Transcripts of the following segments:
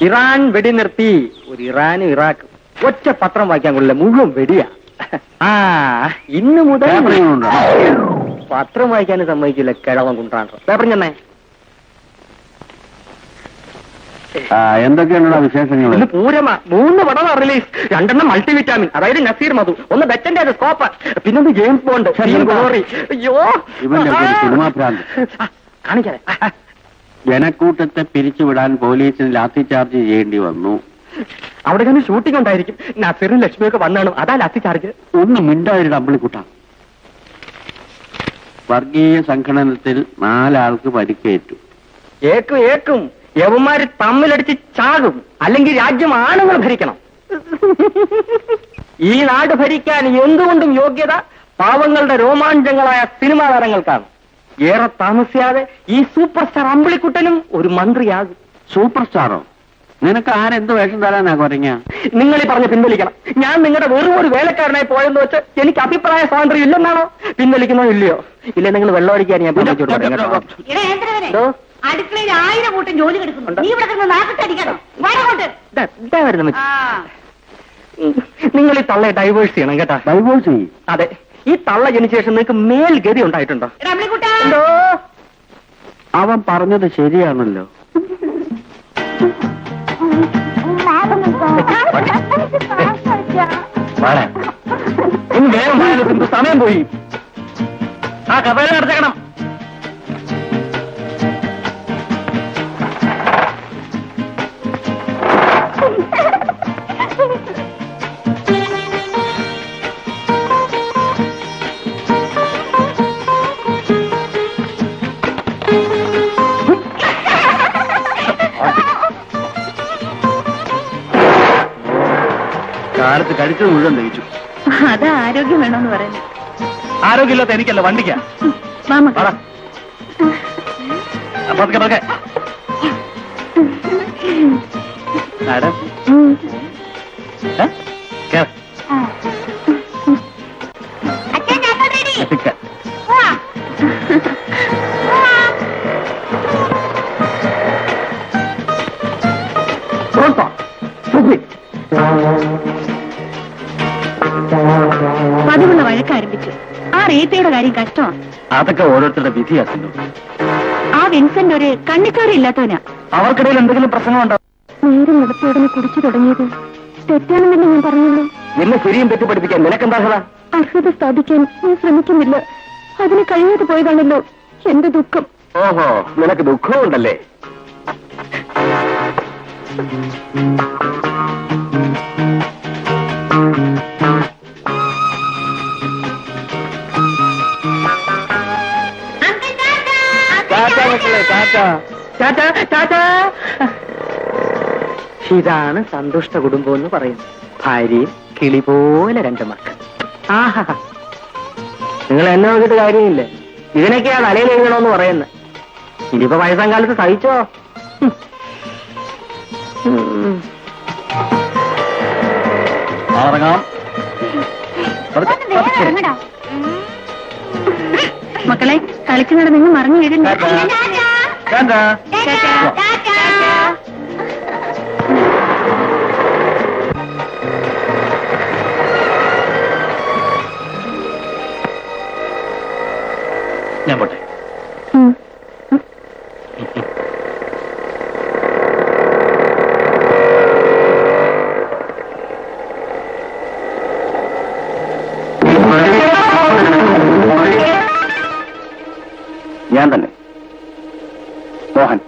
Iran വെടിനിർത്തി. ഒരു ഇറാനും ഇറാഖും ഒറ്റ പത്രം വായിക്കാൻ കൊള്ളില്ല, മുഴുവൻ വെടിയാ. ഇന്ന് മുതൽ പത്രം വായിക്കാൻ സമ്മതിക്കില്ല, കിഴവൻ കുണ്ടാണ്. പേപ്പർ ചെന്നേ. എന്തൊക്കെയാണ് വിശേഷങ്ങൾ? ഇന്ന് പൂരമാ. 3 പടം റിലീസ്. 2 മൾട്ടിവിറ്റാമിൻ, അതായത് നസീർ മധു, ഒന്ന് ബെറ്റന്റെ സ്കോപ്പ്, പിന്നൊന്ന് ജെയിംസ് ബോണ്ട്. അയ്യോ സിനിമാ ഭ്രാന്ത്. കാണിക്കാതെ. ജനക്കൂട്ടത്തെ പിരിച്ചുവിടാൻ പോലീസിന് ലാത്തി ചാർജ് ചെയ്യേണ്ടി വന്നു. അവിടെ തന്നെ ഷൂട്ടിംഗ് ഉണ്ടായിരിക്കും. നസീറും ലക്ഷ്മിയൊക്കെ വന്നാണ്, അതാ ലാത്തി ചാർജ്. ഒന്ന് മിണ്ടായിരുന്നു അമ്പിളിക്കുട്ട. വർഗീയ സംഘടനത്തിൽ 4 ആൾക്ക് പരിക്കേറ്റു. ഏക്കും യവന്മാര് തമ്മിലടിച്ച് ചാകും, അല്ലെങ്കിൽ രാജ്യം ആണുങ്ങൾ ഭരിക്കണം. ഈ നാട് ഭരിക്കാൻ എന്തുകൊണ്ടും യോഗ്യത പാവങ്ങളുടെ രോമാഞ്ചങ്ങളായ സിനിമാ താരങ്ങൾക്കാണ്. ഏറെ താമസിയാതെ ഈ സൂപ്പർ സ്റ്റാർ അമ്പിളിക്കുട്ടനും ഒരു മന്ത്രിയാകും. സൂപ്പർ സ്റ്റാറോ? നിനക്ക് ആരെന്ത് വേഷം തരാനാ കുറഞ്ഞ? നിങ്ങൾ ഈ പറഞ്ഞ് പിൻവലിക്കണം. ഞാൻ നിങ്ങളുടെ വെറും ഒരു വേലക്കാരനായി പോയെന്ന് വെച്ച് എനിക്ക് അഭിപ്രായ സ്വാതന്ത്ര്യം ഇല്ലെന്നാണോ? പിൻവലിക്കുന്നോ ഇല്ലയോ? ഇല്ല, നിങ്ങൾ വെള്ളം അടിക്കാൻ ഞാൻ അടുക്കളയിൽ 1000 കൂട്ടം ജോലി കിടക്കുന്നുണ്ട്. നീ ഇവിടെ നാക്കത്തടിക്കണോ? നിങ്ങൾ ഈ തള്ളയെ ഡൈവേഴ്സ് ചെയ്യണം കേട്ടാ. ഡൈവേഴ്സ് ചെയ്യും? അതെ. ഈ തള്ള ജനിച്ച ശേഷം നിങ്ങൾക്ക് മേൽഗതി ഉണ്ടായിട്ടുണ്ടോ? എന്തോ അവൻ പറഞ്ഞത് ശരിയാണല്ലോ. ഇന്ന് വേഗം സമയം പോയി. ആ കഥയിൽ നടത്തേക്കണം. കാലത്ത് കഴിച്ചത് മുഴുവൻ ദഹിച്ചു. അത് ആരോഗ്യം വേണമെന്ന് പറയുന്നു. ആരോഗ്യമില്ലാത്ത എനിക്കല്ല, വണ്ടിക്കാ. മാഡം പതിവുള്ള വഴക്ക് ആരംഭിച്ചു. ആ റേത്തയുടെ കാര്യം കഷ്ടമാണ്. അതൊക്കെ ഓരോരുത്തരുടെ വിധിയാക്കുന്നു. ആ വിൻസെന്റ് ഒരു കണ്ണിക്കാരില്ലാത്തവനാ. അവർക്കിടയിൽ എന്തെങ്കിലും പ്രശ്നമുണ്ടോ? നേരം നടത്തിയോടനെ കുടിച്ചു തുടങ്ങിയത് തെറ്റാണെന്നല്ലേ ഞാൻ പറഞ്ഞുള്ളൂ. എന്നെ ശരിയും തെറ്റ് പഠിപ്പിക്കാൻ നിനക്കെന്താ അർഹത? അർഹത സ്ഥാപിക്കാൻ ഞാൻ ശ്രമിക്കുന്നില്ല. അതിന് കഴിയാതെ പോയതാണല്ലോ എന്റെ ദുഃഖം. ഓഹോ, നിനക്ക് ദുഃഖമുണ്ടല്ലേ? ഇതാണ് സന്തുഷ്ട കുടുംബം എന്ന് പറയുന്നത്. ഭാര്യയും കിളി പോലെ 2 മക്കൾ. ആഹാ, നിങ്ങൾ എന്നെ നോക്കിയിട്ട് കാര്യമില്ല. ഇതിനൊക്കെയാ തലയിൽ എഴുതണമെന്ന് പറയുന്നത്. ഇനിയിപ്പോ വയസ്സാം കാലത്ത് സഹിച്ചോ? മക്കളെ, കളിക്കുന്നത് നിങ്ങൾ മറിഞ്ഞു വീഴുന്നു. ഞാൻ പോട്ടെ. ഞാൻ തന്നെ മോഹൻ.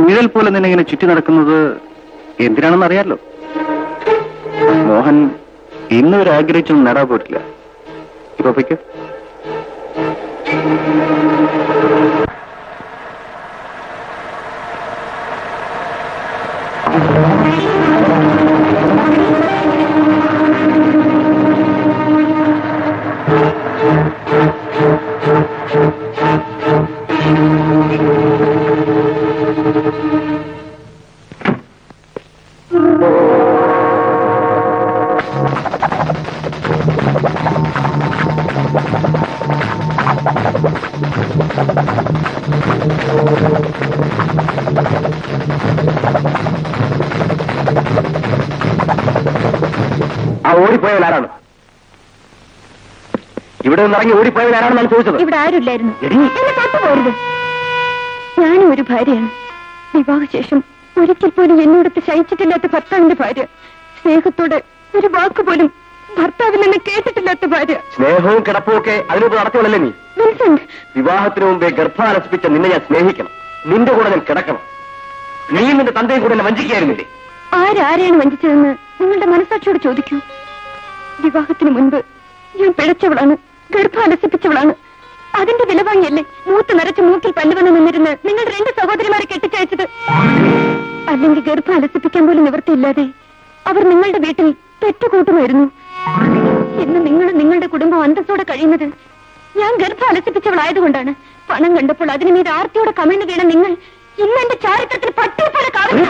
നിഴൽ പോലെ നിന്നെ ഇങ്ങനെ ചുറ്റി നടക്കുന്നത് എന്തിനാണെന്ന് അറിയാലോ. മോഹൻ ഇന്നുവരെ ആഗ്രഹിച്ചൊന്നും നേടാൻ പോയിട്ടില്ല. ഇപ്പൊ പൊയ്ക്കോ. ഇവിടെ നിന്ന് ഇറങ്ങി ഓടിപ്പോയത് ആരാണെന്നാണ് ചോദിച്ചത്. ഇവിടെ ആരുമില്ലായിരുന്നു. എന്നെ തൊട്ടുപോരുത്. ഞാനും ഒരു ഭാര്യയാണ്. വിവാഹശേഷം ഒരിക്കൽ പോലും എന്നോടത്ത് ശയിച്ചിട്ടില്ലാത്ത ഭർത്താവിന്റെ ഭാര്യ. സ്നേഹത്തോടെ ഒരു വാക്ക് പോലും ഭർത്താവിൽ നിന്ന് കേട്ടിട്ടില്ലാത്ത ഭാര്യ. സ്നേഹവും കിടപ്പും ഒക്കെ അതിനോട് നടത്തിയല്ലേ നീ? വിൻസെന്റ്, വിവാഹത്തിന് മുമ്പേ ഗർഭാലസിപ്പിച്ച നിന്നെ ഞാൻ സ്നേഹിക്കണം. നിന്റെ കൂടെ ഞാൻ കിടക്കണം. നീ നിന്റെ തന്തയും കൂടെ എന്നെ വഞ്ചിക്കായിരുന്നില്ലേ? ആരാരെയാണ് വഞ്ചിച്ചതെന്ന് നിങ്ങളുടെ മനസ്സാക്ഷിയോട് ചോദിക്കൂ. വിവാഹത്തിന് മുൻപ് ഞാൻ പിഴച്ചവളാണ്, ഗർഭാലസിപ്പിച്ചവളാണ്. അതിന്റെ വില വാങ്ങിയല്ലേ മൂത്ത് നിറച്ച് മൂക്കിൽ പല്ലുവന്ന് നിന്നിരുന്ന് നിങ്ങളുടെ 2 സഹോദരിമാരെ കെട്ടിച്ചയച്ചത്. അല്ലെങ്കിൽ ഗർഭാലസിപ്പിക്കാൻ പോലും നിവൃത്തിയില്ലാതെ അവർ നിങ്ങളുടെ വീട്ടിൽ തെറ്റുകൂട്ടുമായിരുന്നു. ഇന്ന് നിങ്ങളും നിങ്ങളുടെ കുടുംബം അന്തസ്സോടെ കഴിയുന്നത് ഞാൻ ഗർഭാലസിപ്പിച്ചവളായതുകൊണ്ടാണ്. പണം കണ്ടപ്പോൾ അതിന് മീത് ആർത്തിയോടെ കമിഴ്ന്നു വീണ നിങ്ങൾ ഇന്ന് എന്റെ ചാരിത്രത്തിൽ പട്ടിയെ പോലെ കാണുന്നു.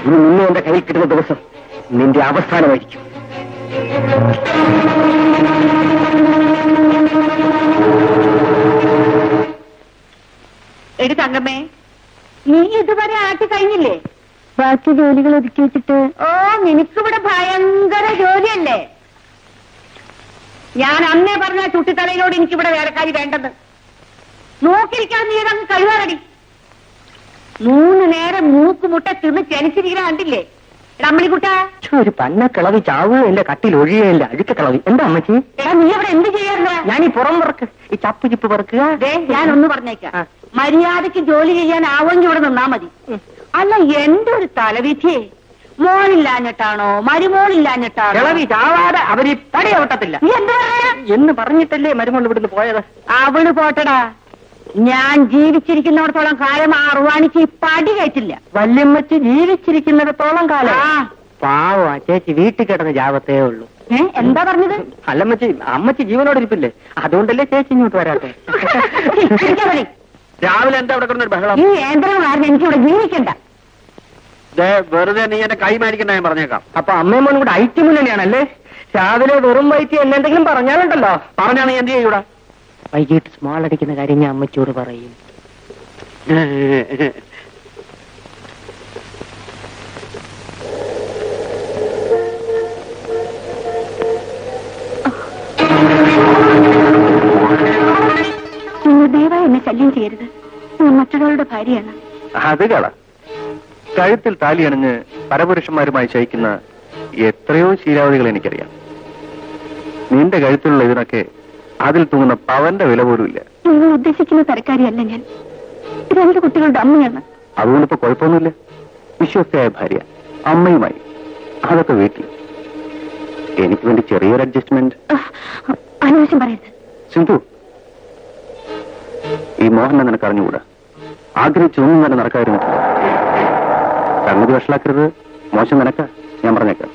ഇനി നിന്നെ എന്റെ കയ്യിൽ കിട്ടുന്ന ദിവസം നിന്റെ അവസാനമായിരിക്കും. എടി തങ്കമ്മേ, നീ ഇതുവരെ ആട്ടി കഴിഞ്ഞില്ലേ? ബാക്കി ജോലികൾ ഒതുക്കി വെച്ചിട്ട്. ഓ, നിനക്കിവിടെ ഭയങ്കര ജോലിയല്ലേ? ഞാൻ അന്നേ പറഞ്ഞ ചുട്ടിത്തലയിലോട് എനിക്കിവിടെ വേലക്കാരി വേണ്ടെന്ന്. നോക്കിയിരിക്കാൻ നീ അങ്ങ് കഴിവാറടി. 3 നേരം മൂക്കുമുട്ട തിന്ന് ചെനിച്ചിരിക്കുന്ന കണ്ടില്ലേ അമ്മണിക്കുട്ട? ഒരു പന്ന കിളവി ചാവുകയില്ല, കട്ടിൽ ഒഴിയുകയില്ല, അഴുക്ക കിളവി. എന്താ അമ്മച്ചി? നീ അവിടെ എന്ത് ചെയ്യാറുണ്ടോ? ഞാൻ ഈ പുറം പറക്ക്, ഈ ചപ്പ് ചിപ്പ് പറക്കുക. ഞാനൊന്ന് പറഞ്ഞേക്കാം, മര്യാദയ്ക്ക് ജോലി ചെയ്യാനാവെങ്കിൽ ഇവിടെ നിന്നാ മതി. അല്ല, എന്റെ ഒരു തലവിധിയെ മോളില്ലാഞ്ഞിട്ടാണോ മരുമോളില്ലാഞ്ഞിട്ടാണോ? കിളവി ചാവാതെ അവര് പടി അവട്ടത്തില്ല എന്ന് പറഞ്ഞിട്ടല്ലേ മരുമോൾ ഇവിടുന്ന് പോയത്. അവള് പോട്ടടാ, ഞാൻ ജീവിച്ചിരിക്കുന്നിടത്തോളം കാലം അറുവാണിക്ക് ഈ പടി കയറ്റില്ല. വല്യമ്മച്ചി ജീവിച്ചിരിക്കുന്നിടത്തോളം കാലം പാവം ചേച്ചി വീട്ടിൽ കിടന്ന് ജാവത്തേ ഉള്ളൂ. എന്താ പറഞ്ഞത്? അല്ലമ്മച്ചി, അമ്മച്ചി ജീവനോട് ഇരിപ്പില്ലേ, അതുകൊണ്ടല്ലേ ചേച്ചി ഇങ്ങോട്ട് വരാത്തെ. രാവിലെ എന്താ അവിടെ കിടന്നൊരു ബഹളം? ഈ യന്ത്രം കാരണം എനിക്കിവിടെ ജീവിക്കണ്ട. വെറുതെ നീ എന്നെ കൈ മേടിക്കണ്ട ഞാൻ പറഞ്ഞേക്കാം. അപ്പൊ അമ്മയും മോനും കൂടെ ഐറ്റം തന്നെയാണല്ലേ? രാവിലെ വെറും വയറ്റി എന്നെന്തെങ്കിലും പറഞ്ഞാലുണ്ടല്ലോ. പറഞ്ഞാ നീ എന്ത് ചെയ്യൂടാ? വൈകിട്ട് സ്മോൾ അടിക്കുന്ന കാര്യം ഞാൻ അമ്മച്ചോട് പറയും. നിങ്ങൾ ദയവായി എന്നെ ശല്യം ചെയ്യരുത്. ഞാൻ മറ്റൊരാളുടെ ഭാര്യയാണ്. അത് കള. കഴുത്തിൽ താലിയണിഞ്ഞ് പരപുരുഷന്മാരുമായി ശയിക്കുന്ന എത്രയോ ശീലാവധികൾ എനിക്കറിയാം. നിന്റെ കഴുത്തിലുള്ള ഇതിനൊക്കെ അതിൽ തൂങ്ങുന്ന പവന്റെ വില പോലുമില്ല. നിങ്ങൾ ഉദ്ദേശിക്കുന്ന തരക്കാരിയല്ല ഞാൻ. 2 കുട്ടികളുടെ അമ്മയാണ്. അതുകൊണ്ടിപ്പോ കുഴപ്പമൊന്നുമില്ല. വിശ്വസ്തയായ ഭാര്യ, അമ്മയുമായി, അതൊക്കെ വീട്ടിൽ. എനിക്ക് വേണ്ടി ചെറിയൊരു അഡ്ജസ്റ്റ്മെന്റ്. അനാവശ്യം പറയരുത്. സിന്ധു, ഈ മോഹനെ നിനക്ക് അറിഞ്ഞുകൂടാ. ആഗ്രഹിച്ചൊന്നും തന്നെ നടക്കായിരുന്നു. സംഗതി വഷളാക്കരുത്. മോശം നിനക്ക, ഞാൻ പറഞ്ഞേക്കാം.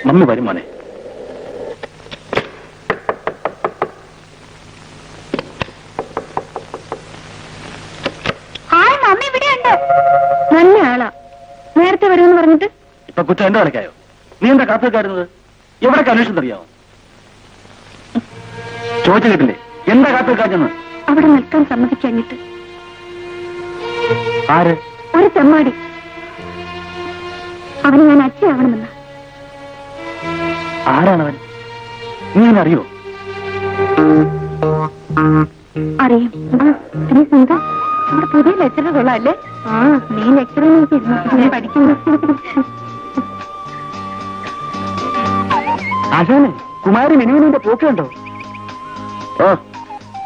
മമ്മി വരും മോനെ. ഇപ്പൊ കുറ്റം എന്റെ കളിക്കായോ? നീ എന്താ കാത്തുവെക്കാരുന്നത്? എവിടെ അന്വേഷണം അറിയാമോ? ചോദിച്ചു കേട്ടില്ലേ എന്താ കാത്തുവെക്കാഞ്ഞെന്ന്? അവിടെ നിൽക്കാൻ സമ്മതിക്കാഞ്ഞിട്ട്. ആര്? ഒരു ചെമ്മാടി. അവന് ഞാൻ അച്ഛയാവണമെന്ന്. ആരാണവൻ? നീ എന്നെ അറിയോ? അറിയും. നമ്മുടെ പുതിയ ലെക്ചറർ കൊള്ളാല്ലേ? ആ, നീ ലെക്ചർ നോക്കിയിരുന്നു പഠിക്കുന്നു. ആശാനെ, കുമാരി മിനുവിന്റെ പോക്ക് കണ്ടോ? ഓ,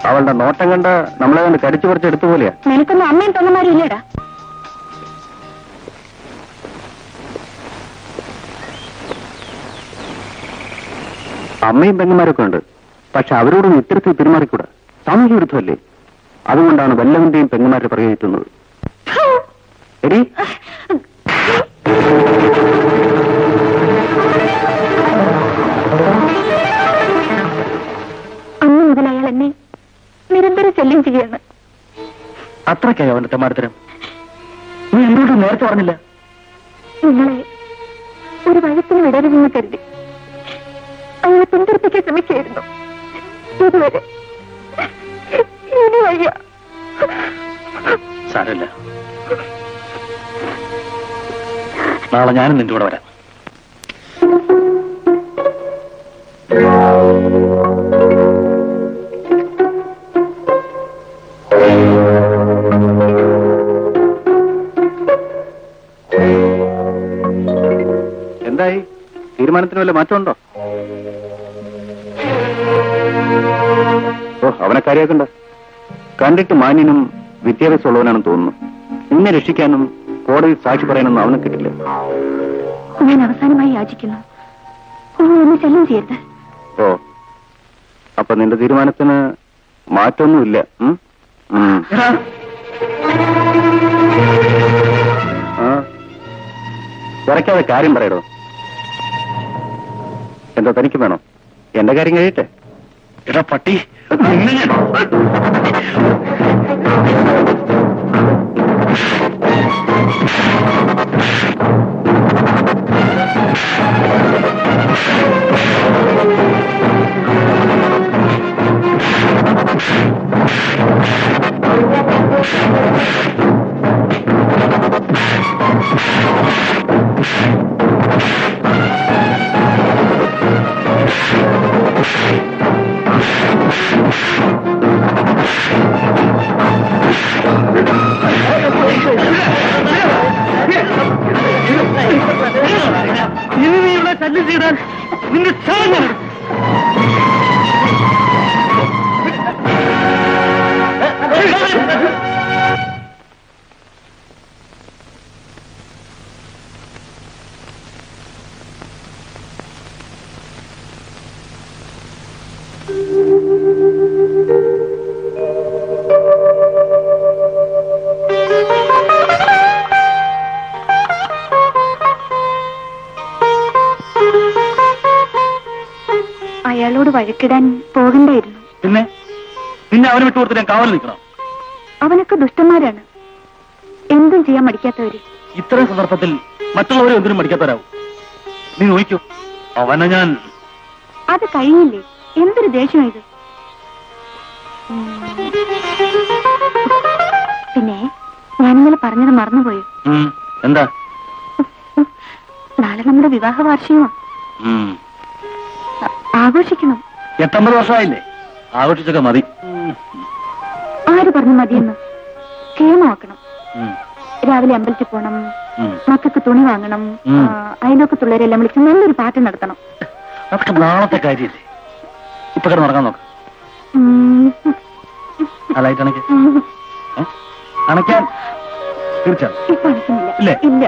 അവളുടെ നോട്ടം കണ്ട നമ്മളെ കണ്ട് കടിച്ചു പറിച്ച് എടുത്തു പോലെയാ. നിനക്കൊന്നും അമ്മയും തൊന്നമാരും ഇല്ലേടാ? അമ്മയും പെങ്ങന്മാരൊക്കെ ഉണ്ട്. പക്ഷെ അവരോടൊന്നും ഇത്തരത്തിൽ പെരുമാറിക്കൂടാ. സാമൂഹ്യ വിരുദ്ധമല്ലേ? അതുകൊണ്ടാണ് വല്ലവന്റെയും പെങ്ങന്മാരെ പ്രയോഗിക്കുന്നത്. എടി, അന്ന് മുതൽ അയാൾ എന്നെ നിരന്തരം ശല്യം ചെയ്യാണ്. അത്രയ്ക്കായോ അവന്റെ തെമ്മാടത്തരം? നീ എന്നോട് നേരത്തെ പറഞ്ഞില്ല? നിങ്ങളെ ഒരു വഴക്കിന് വിടരുതെന്ന് കരുതി അയാളെ പിന്തുടർപ്പിക്കാൻ ശ്രമിക്കായിരുന്നു. ഇതുവരെ ഇനി വയ്യ. സാരമില്ല, നാളെ ഞാനും നിന്റെ കൂടെ വരാം. എന്തായി? തീരുമാനത്തിന് വല്ല മാറ്റമുണ്ടോ? ഓ, അവനെ കാര്യമാക്കണ്ട. കണ്ടിട്ട് മാന്യനും വിദ്യാഭ്യാസമുള്ളവനാണെന്ന് തോന്നുന്നു. നിന്നെ രക്ഷിക്കാനും കോടതി സാക്ഷി പറയാനൊന്നും അവനെ കിട്ടില്ല. ഞാൻ അവസാനമായി യാചിക്കുന്നു, ഒന്ന് ശല്യം ചെയ്യരുത്. ഓ, അപ്പൊ നിന്റെ തീരുമാനത്തിന് മാറ്റമൊന്നുമില്ല. വരയ്ക്കാതെ കാര്യം പറയടോ. എന്താ തനിക്ക് വേണോ? എന്റെ കാര്യം കഴിയട്ടെ. എടാ പട്ടി, ശല്യം ചെയ്താൽ നിന്റെ അയാളോട് വഴക്കിടാൻ പോകണ്ടായിരുന്നു. പിന്നെ നിന്നെ അവന് വിട്ടുകൊടുത്ത് ഞാൻ കാവൽ നിൽക്കണം? അവനൊക്കെ ദുഷ്ടന്മാരാണ്, എന്തും ചെയ്യാൻ മടിക്കാത്തവര്. ഇത്തരം സന്ദർഭത്തിൽ മറ്റുള്ളവരെ എന്തിനും മടിക്കാത്തവരാവും. നീ നോക്കൂ, അവനെ ഞാൻ... അത് കഴിഞ്ഞില്ലേ? എന്തൊരു ദേഷ്യം ഇത്. പിന്നെ ഞാനിന്നലെ പറഞ്ഞത് മറന്നുപോയോ? എന്താ? നാളെ നമ്മുടെ വിവാഹ വാർഷികമാണ്. ആഘോഷിക്കണം. 8 വർഷമായില്ലേ? ആഘോഷിച്ചൊക്കെ മതി. ആര് പറഞ്ഞു മതിയെന്ന്? ക്ഷേമമാക്കണം. രാവിലെ അമ്പലത്തിൽ പോണം, മക്കൾക്ക് തുണി വാങ്ങണം, അയൽവക്കത്തുള്ളവരെല്ലാം വിളിച്ച് നല്ലൊരു പാട്ട് നടത്തണം. അതൊക്കെ നാളത്തെ കാര്യല്ലേ? ഇപ്പൊ കിടന്ന് നടക്കാൻ നോക്കാം. ആ ലൈറ്റ് അണയ്ക്ക്. അണയ്ക്കാൻ തീർച്ചയായും. ഇപ്പൊ അണയ്ക്കുന്നില്ല. ഇല്ലേ? ഇല്ല.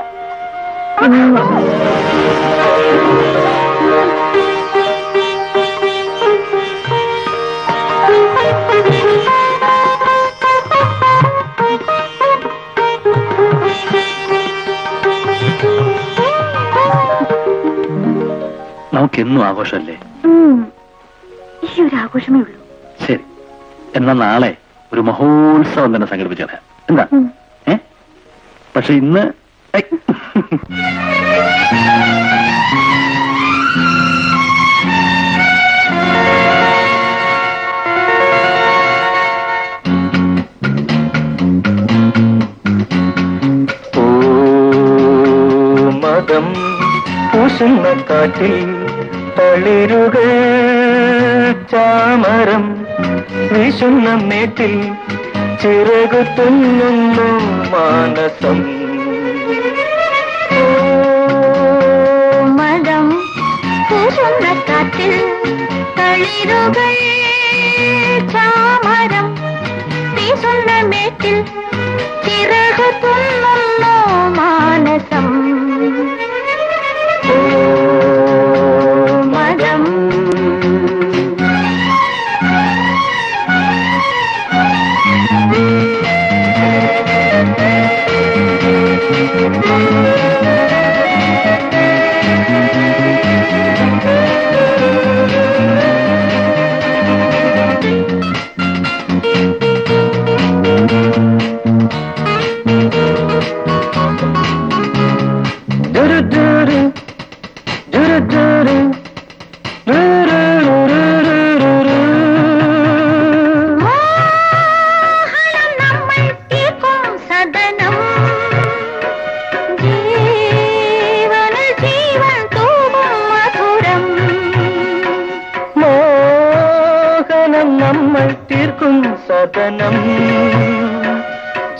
നമുക്കെന്നും ആഘോഷമല്ലേ? ഈ ഒരു ആഘോഷമേ ഉള്ളൂ. ശരി, എന്നാ നാളെ ഒരു മഹോത്സവം തന്നെ സംഘടിപ്പിച്ചു തരാം. എന്താ? പക്ഷെ ഇന്ന് കാട്ടിൽ തളിരുകൾ ചാമരം വീശുന്ന മേട്ടിൽ ചിറകു തുന്നുന്നു മാനസം. മരം വീശുന്ന കാട്ടിൽ തളിരുകൾ ചാമരം വീശുന്ന മേട്ടിൽ ചിറകു തുന്നുന്നു മാനസം.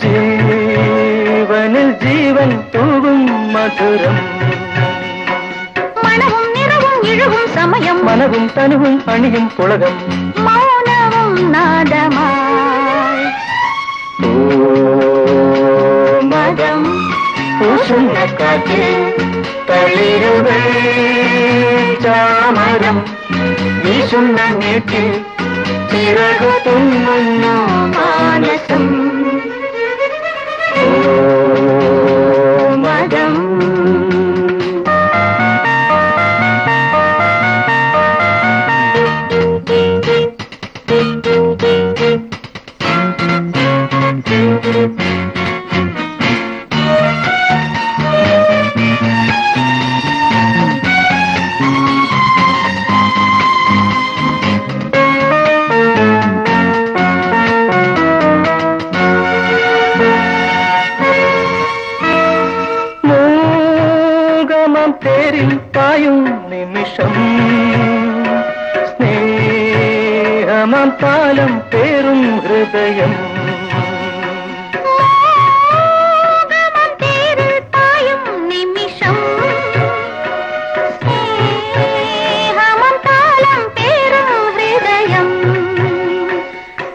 ജീവനിൽ ജീവൻ തൂകും മധുരം. മണവും നിറവും ഇഴവും സമയം മനവും തനുവും അണിയും പുളകം മൗനവും നാദമായി. ഓ മതം പൂശുന്ന കാറ്റിൽ തളിരുകൾ ചാമരം വീശുന്ന നീട്ടിൽ ചിറകു തുന്നുന്നു മാനസം. മതം തേരിൽ പായും നിമിഷം സ്നേഹമാം താലം പേറും ഹൃദയം. തേരിൽ പായും നിമിഷം സ്നേഹമാം താലം പേറും ഹൃദയം.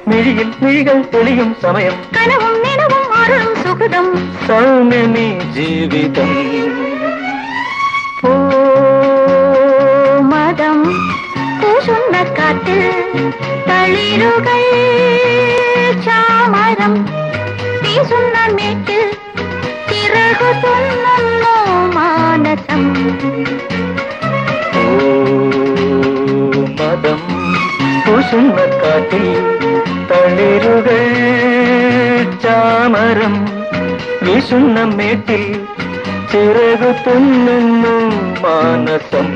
മിഴിയിൽ മിഴികൾ തെളിയും സമയം കനവും നിലവും അരുളും സുഹൃതം സൗമ്യമീ ജീവിതം. മതം പൂശുന്ന കാട്ടിൽ തളിരുകൾ ചാമരം വീശുന്ന മേട്ടിൽ ചിറകു തുന്നുന്നു മാനസം. മതം പൂശുന്ന കാട്ടിൽ തളിരുകൾ ചാമരം വീശുന്ന മേട്ടിൽ ചിറകു തുന്നുന്നു മാനസം.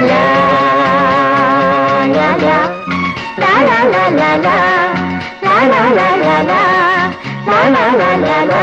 ലാ ലാ ലാ ലാ ലാ ലാ ലാ ലാ ലാ ലാ ലാ ലാ ലാ ലാ ലാ ലാ ലാ.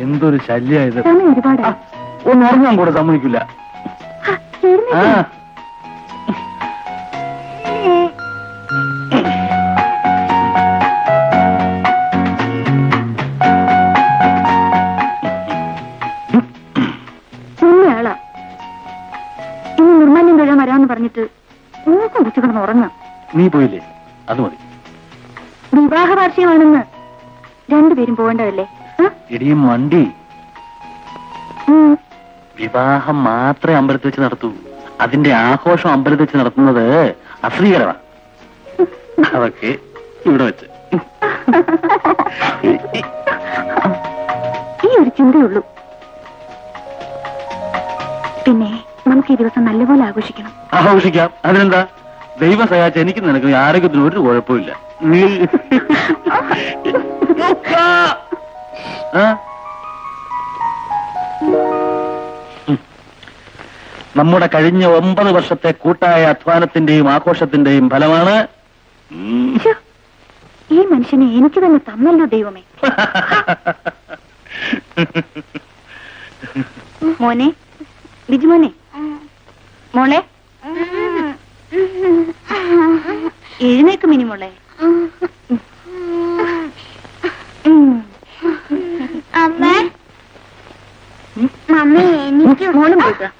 എന്തൊരു ശല്യായത്. ഒന്ന് ഉറങ്ങാൻ കൂടെ സമ്മതിക്കില്ല. ആളാ ഇനി നിർമ്മാല്യം തൊഴാൻ വരാമെന്ന് പറഞ്ഞിട്ട് മൂക്കം കുറിച്ച് കിടന്ന് ഉറങ്ങാം. നീ പോയില്ലേ? അത് മതി. വിവാഹ വാർഷികമാണെന്ന് രണ്ടുപേരും പോകേണ്ടതല്ലേ? ഇടിയും മണ്ടി വിവാഹം മാത്രമേ അമ്പലത്തിൽ വെച്ച് നടത്തൂ. അതിന്റെ ആഘോഷം അമ്പലത്തിൽ വെച്ച് നടത്തുന്നത് അശ്രീകരമാണ്. അതൊക്കെ ഇവിടെ വെച്ച് ഈ ഒരു ചിന്തയുള്ളൂ. പിന്നെ നമുക്ക് ഈ ദിവസം നല്ലപോലെ ആഘോഷിക്കണം. ആഘോഷിക്കാം, അതിനെന്താ? ദൈവം സഹായിച്ച എനിക്ക് നിനക്ക് ആരോഗ്യത്തിന് ഒരു കുഴപ്പമില്ല. നമ്മുടെ കഴിഞ്ഞ 9 വർഷത്തെ കൂട്ടായ അധ്വാനത്തിന്റെയും ആഘോഷത്തിന്റെയും ഫലമാണ്. ഈ മനുഷ്യനെ എനിക്ക് തന്നെ തന്നല്ലോ ദൈവമേ. മോനെ, ബിജുമോനെ, മോളെ എഴുന്നേക്ക് മിനി മോളെ. മമ്മി എനിക്ക് മോളും പോയിക്കാം.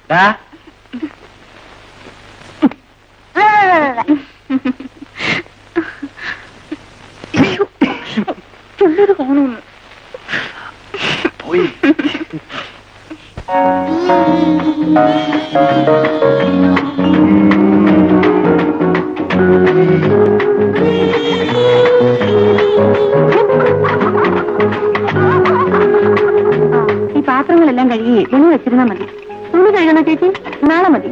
ചുള്ളൊരു കാണുന്നു പോയി. ഈ പാത്രങ്ങളെല്ലാം കഴുകി തുണി വെച്ചിരുന്നാ മതി. തുണി കഴുകണ ചേച്ചി? നാളെ മതി.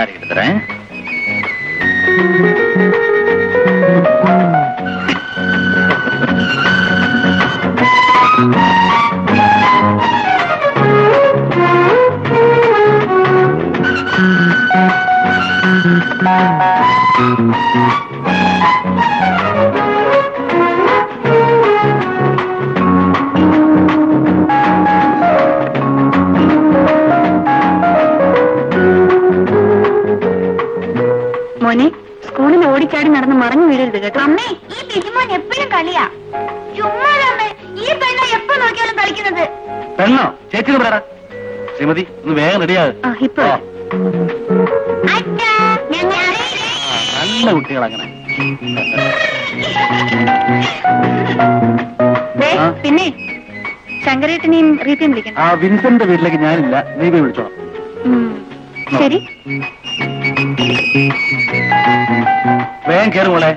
എടുത്തരേ. മോനെ, സ്കൂളിൽ ഓടിച്ചാടി നടന്ന് മറഞ്ഞു വീഴരുത് കേട്ടോ. അമ്മേ, ഈ ബിജുമോൻ എപ്പോഴും കളിയാ. ചുമ്മാ ഈ പെണ്ണ എപ്പോ നോക്കിയാലും കളിക്കുന്നത്. പെണ്ണോ? ചേച്ചിന് പറയടാ. ശ്രീമതി, ഒന്ന് വേഗം റെഡിയാകും. ഇപ്പൊ നല്ല കുട്ടികൾ അങ്ങനെ. പിന്നെ ശങ്കരേട്ടനെയും റീത്തയും വിളിക്കണം. ആ വിൻസെന്റ് വീട്ടിലേക്ക് ഞാനില്ല, നീ പോയി വിളിച്ചോളാം. ശരി, വേഗം കയറി മോളെ.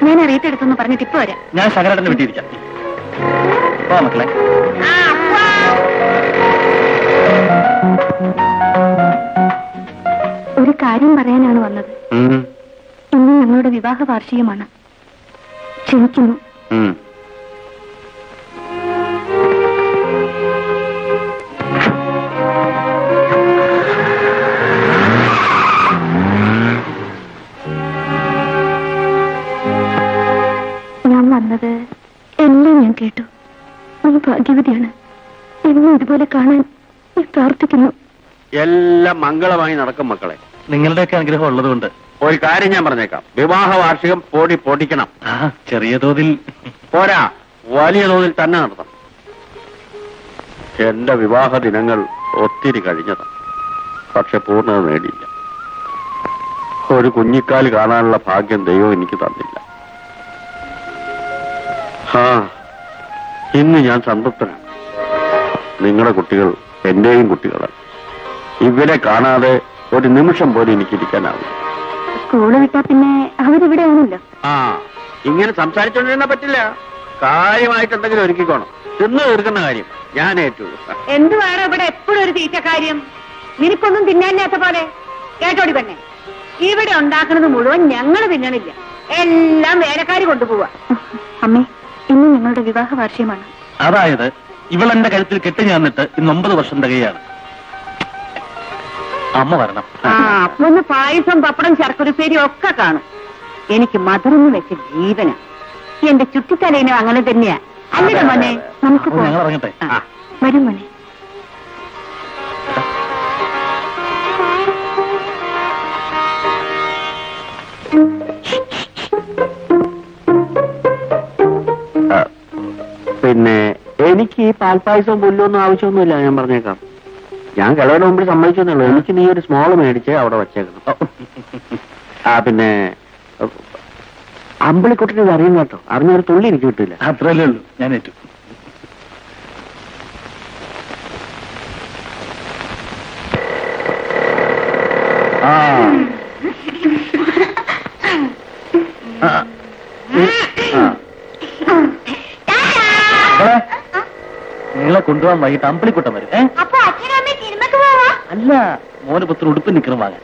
ഞാൻ റീത്തെടുത്തെന്ന് പറഞ്ഞിട്ട് ഇപ്പൊ വരാം. ഞാൻ ശങ്കരേട്ടന്റെ വീട്ടിലിരിക്കാം. പോ മക്കളെ. ഒരു കാര്യം പറയാനാണ് വന്നത്. ഇന്ന് ഞങ്ങളുടെ വിവാഹ വാർഷികമാണ്. ക്ഷണിക്കുന്നു. ഞാൻ വന്നത് എല്ലാം ഞാൻ കേട്ടു. നീ ഭാഗ്യവതിയാണ്. എന്നും ഇതുപോലെ കാണാൻ ഞാൻ പ്രാർത്ഥിക്കുന്നു. എല്ലാം മംഗളമായി നടക്കും മക്കളെ. നിങ്ങളുടെയൊക്കെ അനുഗ്രഹം ഉള്ളതുകൊണ്ട് ഒരു കാര്യം ഞാൻ പറഞ്ഞേക്കാം. വിവാഹ വാർഷികം പൊടിക്കണം. ചെറിയ തോതിൽ പോരാ, വലിയ തോതിൽ തന്നെ നടത്തണം. എന്റെ വിവാഹ ദിനങ്ങൾ ഒത്തിരി കഴിഞ്ഞതാണ്. പക്ഷെ പൂർണ്ണത നേടിയില്ല. ഒരു കുഞ്ഞിക്കാല് കാണാനുള്ള ഭാഗ്യം ദൈവം എനിക്ക് തന്നില്ല. ഇന്ന് ഞാൻ സംതൃപ്തനാണ്. നിങ്ങളുടെ കുട്ടികൾ എന്റെയും കുട്ടികളാണ്. ഇവരെ കാണാതെ ഒരു നിമിഷം പോലും എനിക്കിരിക്കാനാവില്ല. സ്കൂള് വിട്ടാ പിന്നെ അവരിവിടെയാണല്ലോ. ഇങ്ങനെ സംസാരിച്ചോണ്ടിരുന്ന പറ്റില്ല. കാര്യമായിട്ടുണ്ടെങ്കിലും ഒരുക്കിക്കോണം. തിന്നു തീർക്കുന്ന കാര്യം ഞാൻ ഏറ്റു. എന്ത് വേണം ഇവിടെ എപ്പോഴും ഒരു തീറ്റ കാര്യം? നിനക്കൊന്നും തിന്നാനാത്ത പോലെ. കേട്ടോടി പെണ്ണെ, ഇവിടെ ഉണ്ടാക്കുന്നത് മുഴുവൻ ഞങ്ങൾ തിന്നണില്ല. എല്ലാം വേലക്കാരി കൊണ്ടുപോവാ. അമ്മേ, ഇന്ന് ഞങ്ങളുടെ വിവാഹ വാർഷികമാണ്. അതായത് ഇവളെന്റെ കഴുത്തിൽ കെട്ടി ഞാന്നിട്ട് ഇന്ന് 9 വർഷം തികയാണ്. അമ്മ വരണം. അപ്പൊ ഒന്ന് പായസം പപ്പടം ശർക്കരപ്പേരി ഒക്കെ കാണും. എനിക്ക് മധുരം വെച്ച ജീവന. എന്റെ ചുറ്റിത്തലേനും അങ്ങനെ തന്നെയാ. അല്ലേ മോനെ? നമുക്ക് ഞങ്ങൾ ഇറങ്ങട്ടെ. വരും മോനെ. പിന്നെ എനിക്ക് ഈ പാൽപ്പായസവും പുല്ലൊന്നും ആവശ്യമൊന്നുമില്ല. ഞാൻ പറഞ്ഞേക്കാം. ഞാൻ കിളവരുടെ മുമ്പിൽ സമ്മതിച്ചെന്നുള്ളൂ. എനിക്ക് നീ ഒരു സ്മോൾ മേടിച്ച് അവിടെ വച്ചേക്കണം. പിന്നെ അമ്പിളിക്കുട്ടിന് അറിയും കേട്ടോ. അറിഞ്ഞൊരു തുള്ളി എനിക്ക് കിട്ടില്ല. അത്രയല്ലേ ഉള്ളൂ. ഞാൻ ഏറ്റു. നിങ്ങളെ കൊണ്ടുപോകാൻ വൈകിട്ട് അമ്പിളിക്കുട്ടം വരും. അല്ല, മോന് പുത്ര ഉടുപ്പ് നിൽക്കണം വാങ്ങാൻ.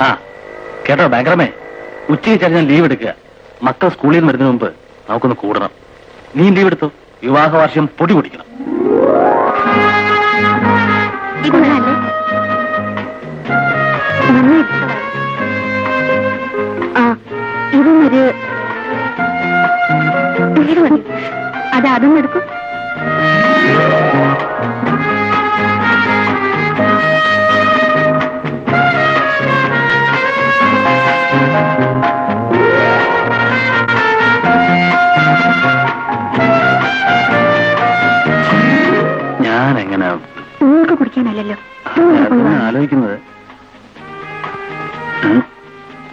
ആ കേട്ടോ ബാങ്കറമ്മേ, ഉച്ചയ്ക്ക് ചേർന്ന് ഞാൻ ലീവ് എടുക്കുക. മക്കൾ സ്കൂളിൽ നിന്ന് വരുന്നതിന് മുമ്പ് നമുക്കൊന്ന് കൂടണം. നീ ലീവ് എടുത്തു. വിവാഹ വാർഷികം പൊടി പൊടിക്കണം. ഇതൊന്നൊരു അത് അതൊന്നും എടുക്കും. ഞാനെങ്ങനെ നിങ്ങൾക്ക് കുടിക്കാനല്ലല്ലോ ആലോചിക്കുന്നത്.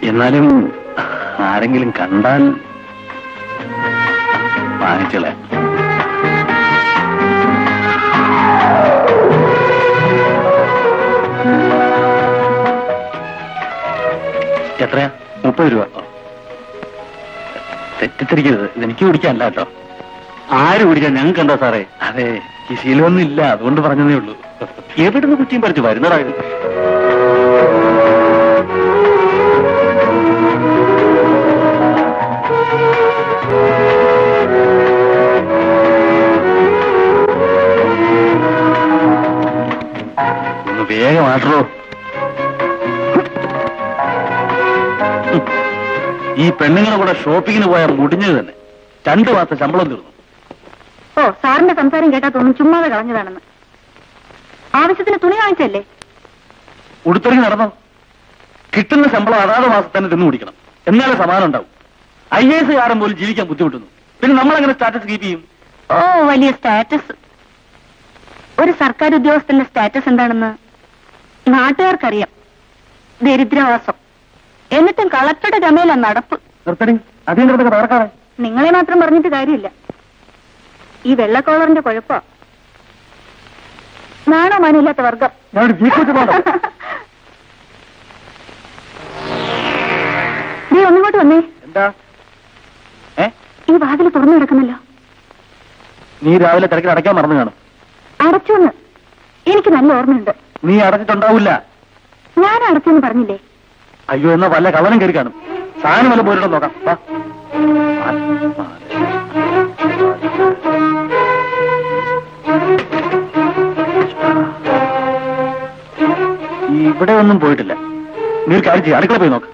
എന്നാലും ആരെങ്കിലും കണ്ടാൽ വാങ്ങിച്ചളെ. എത്രയാ? 30 രൂപ. തെറ്റിദ്ധരിക്കരുത്, ഇതെനിക്ക് കുടിക്കാനല്ല കേട്ടോ. ആര് കുടിക്കാൻ? ഞങ്ങൾക്ക് എന്താ സാറേ? അതെ, ഈ ശീലമൊന്നും ഇല്ല, അതുകൊണ്ട് പറഞ്ഞതേ ഉള്ളൂ. എവിടുന്ന് കുറ്റിയും പറിച്ചു വരുന്നതാ ഇത്? ഒന്ന് വേഗമാട്ടോ. ഈ പെണ്ണുങ്ങളെ കൂടെ ഷോപ്പിങ്ങിന് പോയാൽ മുടിഞ്ഞത് തന്നെ. 2 മാസത്തെ ശമ്പളം തീർന്നു. ഓ, സാറിന്റെ സംസാരം കേട്ടാ തോന്നും ചുമ്മാതെ കളഞ്ഞതാണെന്ന്. ആവശ്യത്തിന് തുണി വാങ്ങിച്ചല്ലേ? ഉടുത്തൊരുങ്ങി നടന്നോ? കിട്ടുന്ന ശമ്പളം അതാത് മാസം തന്നെ തിന്നു കുടിക്കണം. എന്നാലേ സമാധാനം ഉണ്ടാവും. IAS കാരൻ പോലും ജീവിക്കാൻ ബുദ്ധിമുട്ടുന്നു. പിന്നെ നമ്മളെങ്ങനെ സ്റ്റാറ്റസ് കീപ്പ് ചെയ്യും? ഓ, വലിയ സ്റ്റാറ്റസ്. ഒരു സർക്കാർ ഉദ്യോഗസ്ഥന്റെ സ്റ്റാറ്റസ് എന്താണെന്ന് നാട്ടുകാർക്കറിയാം. ദരിദ്രവാസം. എന്നിട്ടും കളക്ടറുടെ ഗമയില നടപ്പ്. നിർത്തടി, അധികം തകർക്കാതെ. നിങ്ങളെ മാത്രം പറഞ്ഞിട്ട് കാര്യമില്ല. ഈ വെള്ളക്കോളറിന്റെ കുഴപ്പ. നാണോ മാനില്ലാത്ത വർഗം. നീ ഒന്നിങ്ങോട്ട് വന്നേ. എന്താ? ഈ വാതിൽ തുറന്നു കിടക്കുന്നല്ലോ. നീ രാവിലെ തിരക്കിൽ അടയ്ക്കാൻ മറന്നു കാണും. അടച്ചോന്ന് എനിക്ക് നല്ല ഓർമ്മയുണ്ട്. നീ അടച്ചിട്ടുണ്ടാവില്ല. ഞാൻ അടച്ചെന്ന് പറഞ്ഞില്ലേ? അയ്യോ, എന്നാ വല്ല കള്ളനും കയറി കാണും. സാധനം വല്ല പോയിട്ടോ നോക്കാം. വാ. ഇവിടെ ഒന്നും പോയിട്ടില്ല. നീ ഒരു കാര്യം ചെയ്യും, അടുക്കള പോയി നോക്ക്.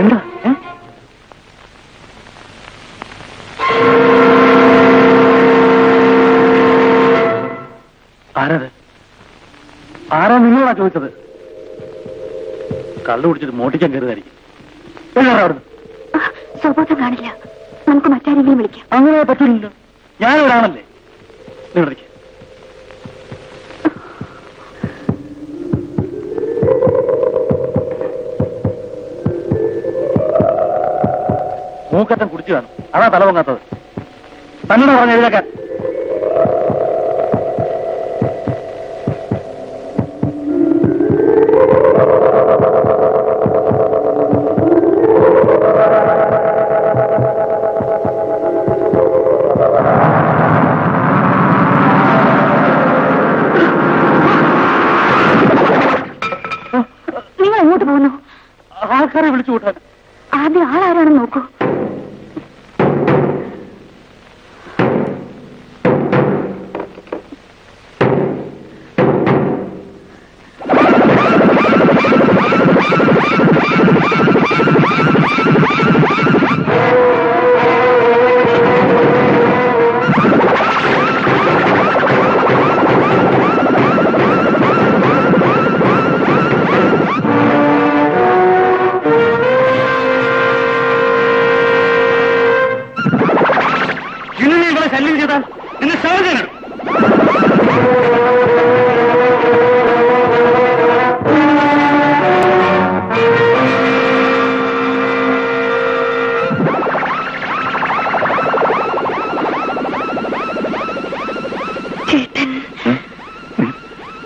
എന്താ? ആരത്? ആരാ നിങ്ങളാ ചോദിച്ചത്? കള്ളു കുടിച്ചിട്ട് മോട്ടിക്കാൻ കരുതായിരിക്കും. അവിടുന്ന് സ്വബോധം കാണില്ല. നമുക്ക് മറ്റാരെങ്കിലും വിളിക്കാം. അങ്ങനെ പറ്റില്ലല്ലോ. ഞാനിവിടാണല്ലേ. നിങ്ങളിരിക്കും. മൂക്കറ്റം കുടിച്ചു കാണും. അതാ തല പൊങ്ങാത്തത്. തന്നോട് പറഞ്ഞ എഴുതാക്കാൻ. എങ്ങോട്ട് പോകുന്നു? ആൾക്കാരെ വിളിച്ചു കൂട്ടാൻ. ആദ്യം ആളാരാണെന്ന് നോക്കൂ.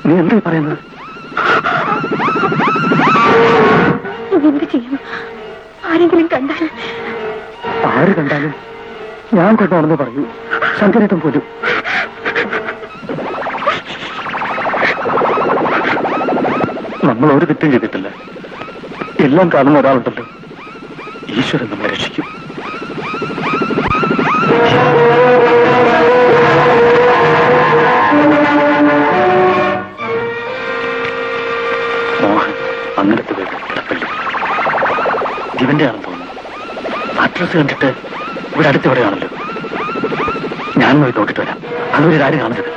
നീ എന്താ പറയുന്നത്? എന്ത് ചെയ്യും? ആരെങ്കിലും കണ്ടാൽ? ആര് കണ്ടാലും ഞാൻ കൊണ്ടാണെന്ന് പറയൂ. ശങ്കരേട്ടൻ പോലും. നമ്മൾ ഒരു തെറ്റും ചെയ്തിട്ടില്ല. എല്ലാം കാണുന്ന ഒരാളുണ്ടല്ലോ, ഈശ്വരൻ നമ്മളെ രക്ഷിക്കും. മോഹൻ അങ്ങനത്തെ വീട് കിടപ്പള്ളി ഇവന്റെ ആണെന്ന് തോന്നുന്നു. അഡ്രസ് കണ്ടിട്ട് ഇവിടെ അടുത്തെവിടെയാണല്ലോ. ഞാൻ പോയി നോക്കിട്ട് വരാം. അതുവരെ ആരും കാണരുത്.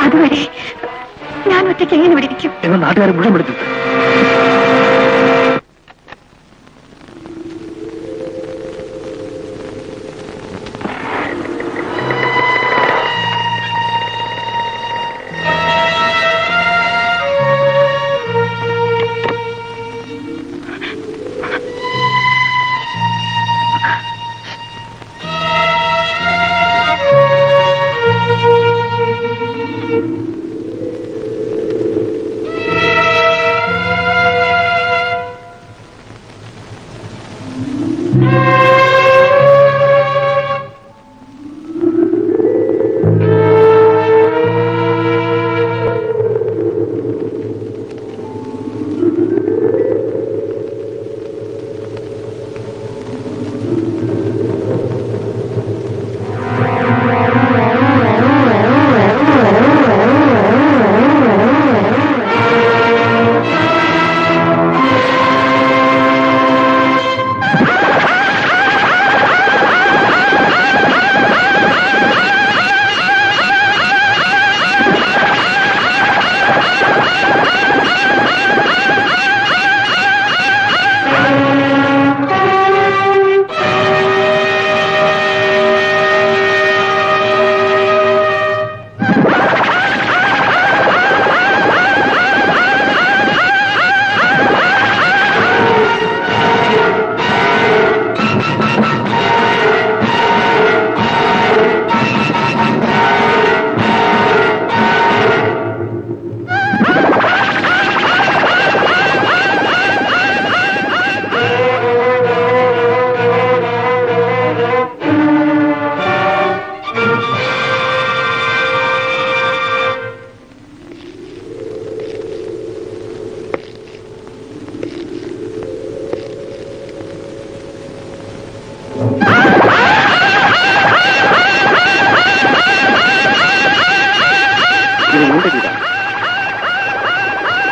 അതുവരെ ഞാൻ ഒറ്റയ്ക്ക് എങ്ങനെ ഇവിടെ ഇരിക്കും? എന്ന് നാട്ടുകാരെ മുഴുവൻ എടുത്തിട്ട്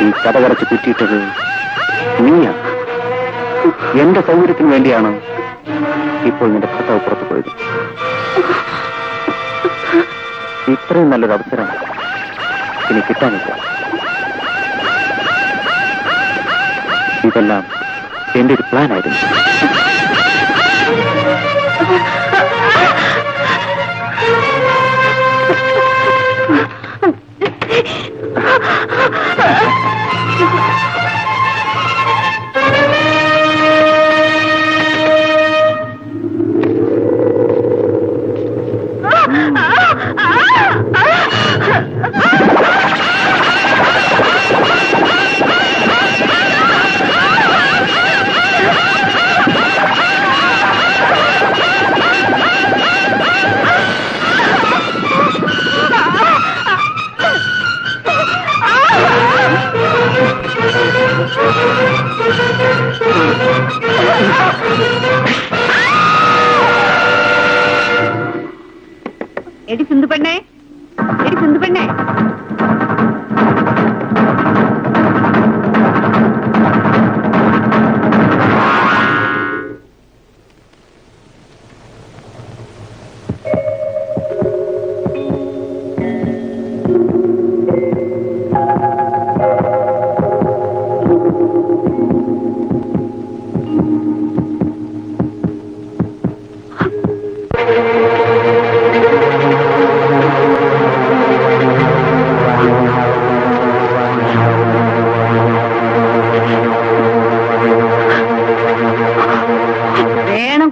ഈ കടകടച്ച് കുറ്റിയിട്ടത് നീയാ. എന്റെ സൗകര്യത്തിന് വേണ്ടിയാണ് ഇപ്പോൾ നിന്റെ ഭർത്താവ് പുറത്തു പോയത്. ഇത്രയും നല്ലൊരു അവസരം ഇനി കിട്ടാനില്ല. ഇതെല്ലാം എന്റെ ഒരു പ്ലാൻ ആയിരുന്നു.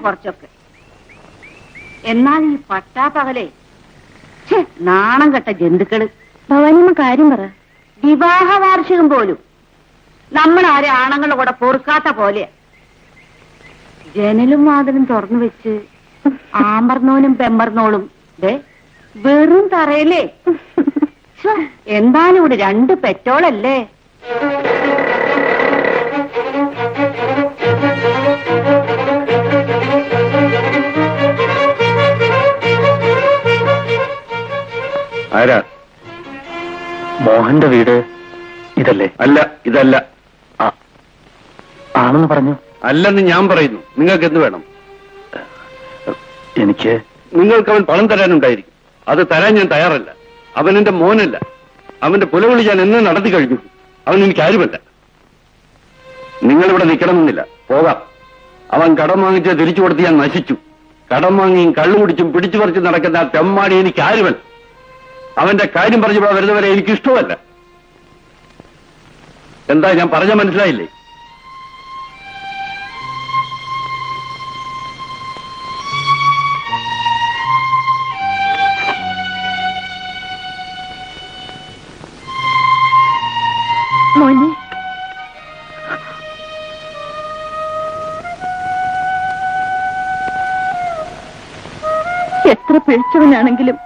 കുറച്ചൊക്കെ. എന്നാൽ ഈ പട്ടാപ്പകലെ നാണം കെട്ട ജന്തുക്കള്. ഭവാനിയമ്മ കാര്യം പറ. വിവാഹ വാർഷികം പോലും നമ്മളാരെ ആണുങ്ങളുടെ കൂടെ പൊറുക്കാത്ത പോലെ ജനലും വാതിലും തുറന്നു വെച്ച് ആമ്പർന്നോനും പെമ്പർന്നോളും വെറും തറയല്ലേ. എന്തായാലും ഇവിടെ 2 പെറ്റോളല്ലേ. ആരാ? മോഹന്റെ വീട് ഇതല്ലേ? അല്ല, ഇതല്ല. ആണെന്ന് പറഞ്ഞു. അല്ലെന്ന് ഞാൻ പറയുന്നു. നിങ്ങൾക്ക് എന്ത് വേണം? എനിക്ക് നിങ്ങൾക്ക് അവൻ പണം തരാനുണ്ടായിരിക്കും. അത് തരാൻ ഞാൻ തയ്യാറല്ല. അവൻ എന്റെ മോനല്ല. അവന്റെ പുലവിളി ഞാൻ എന്ന് നടത്തി കഴിഞ്ഞു. അവൻ എനിക്ക് ആരുമല്ല. നിങ്ങളിവിടെ നിൽക്കണമെന്നില്ല, പോകാം. അവൻ കടം വാങ്ങിച്ച് തിരിച്ചു കൊടുത്ത് ഞാൻ നശിച്ചു. കടം വാങ്ങിയും കള്ളുകുടിച്ചും പിടിച്ചു പറിച്ച് നടക്കുന്ന ആ തെമ്മാടി എനിക്ക് ആരുമല്ല. അവന്റെ കാര്യം പറഞ്ഞപ്പോൾ വരുന്നവരെ എനിക്കിഷ്ടമല്ല. എന്താ ഞാൻ പറഞ്ഞ മനസ്സിലായില്ലേ? മോനെ, എത്ര പിഴച്ചവനാണെങ്കിലും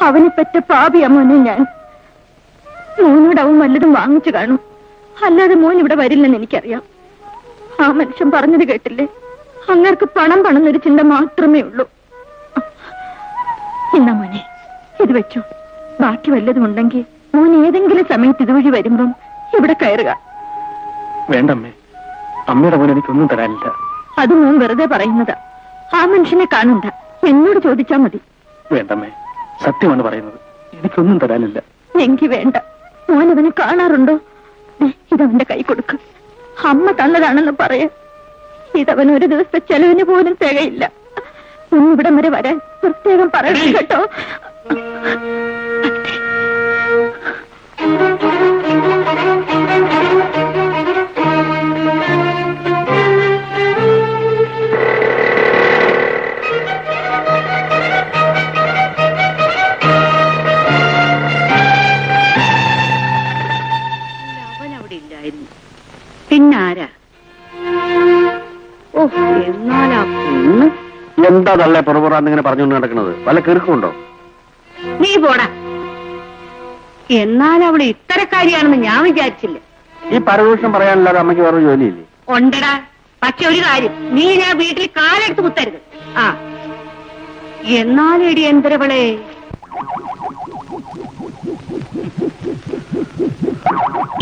അവനെ പറ്റ പാപിയാ മോനെ ഞാൻ. മോനോട് അവൻ വല്ലതും വാങ്ങിച്ചു കാണും. അല്ലാതെ മോൻ ഇവിടെ വരില്ലെന്ന് എനിക്കറിയാം. ആ മനുഷ്യൻ പറഞ്ഞത് കേട്ടില്ലേ? അങ്ങർക്ക് പണം എന്നൊരു ചിന്ത മാത്രമേ ഉള്ളൂ. എന്നാ മോനെ, ഇത് വെച്ചു. ബാക്കി വല്ലതും ഉണ്ടെങ്കിൽ മോൻ ഏതെങ്കിലും സമയത്ത് ഇതുവഴി വരുമ്പം ഇവിടെ കയറുക. വേണ്ടമ്മേ, അമ്മയുടെ മോൻ എനിക്കൊന്നും തരാനില്ല. അത് മോൻ വെറുതെ പറയുന്നതാ. ആ മനുഷ്യനെ കാണണ്ട, എന്നോട് ചോദിച്ചാ മതി. വേണ്ടമ്മേ, സത്യമാണ് പറയുന്നത്. എനിക്കൊന്നും തരാനില്ല. എങ്കിൽ വേണ്ട. മോൻ അവനെ കാണാറുണ്ടോ? ഇതവന്റെ കൈ കൊടുക്ക. അമ്മ തന്നതാണെന്ന് പറയാ. ഇതവൻ ഒരു ദിവസത്തെ ചെലവിന് പോലും തികയില്ല. ഇവിടം വരെ വരാൻ പ്രത്യേകം പറയണം കേട്ടോ. പിന്നാരാ? ഓ, എന്നാലാ പെണ്ണ് എന്താ തള്ളേ പുറപുറാന്നിങ്ങനെ പറഞ്ഞുകൊണ്ട് നടക്കുന്നത്? വല്ല കിറുക്കുണ്ടോ? നീ പോടാ. എന്നാൽ അവള് ഇത്തരക്കാരിയാണെന്ന് ഞാൻ വിചാരിച്ചില്ല. ഈ പരദൂഷണം പറയാനല്ലാതെ അമ്മയ്ക്ക് വേറെ ജോലിയില്ലേ? ഉണ്ടടാ. പക്ഷെ ഒരു കാര്യം, നീ ഞാൻ വീട്ടിൽ കാലെടുത്ത് കുത്തരുത്. ആ, എന്നാലേടി എന്തരവളെ.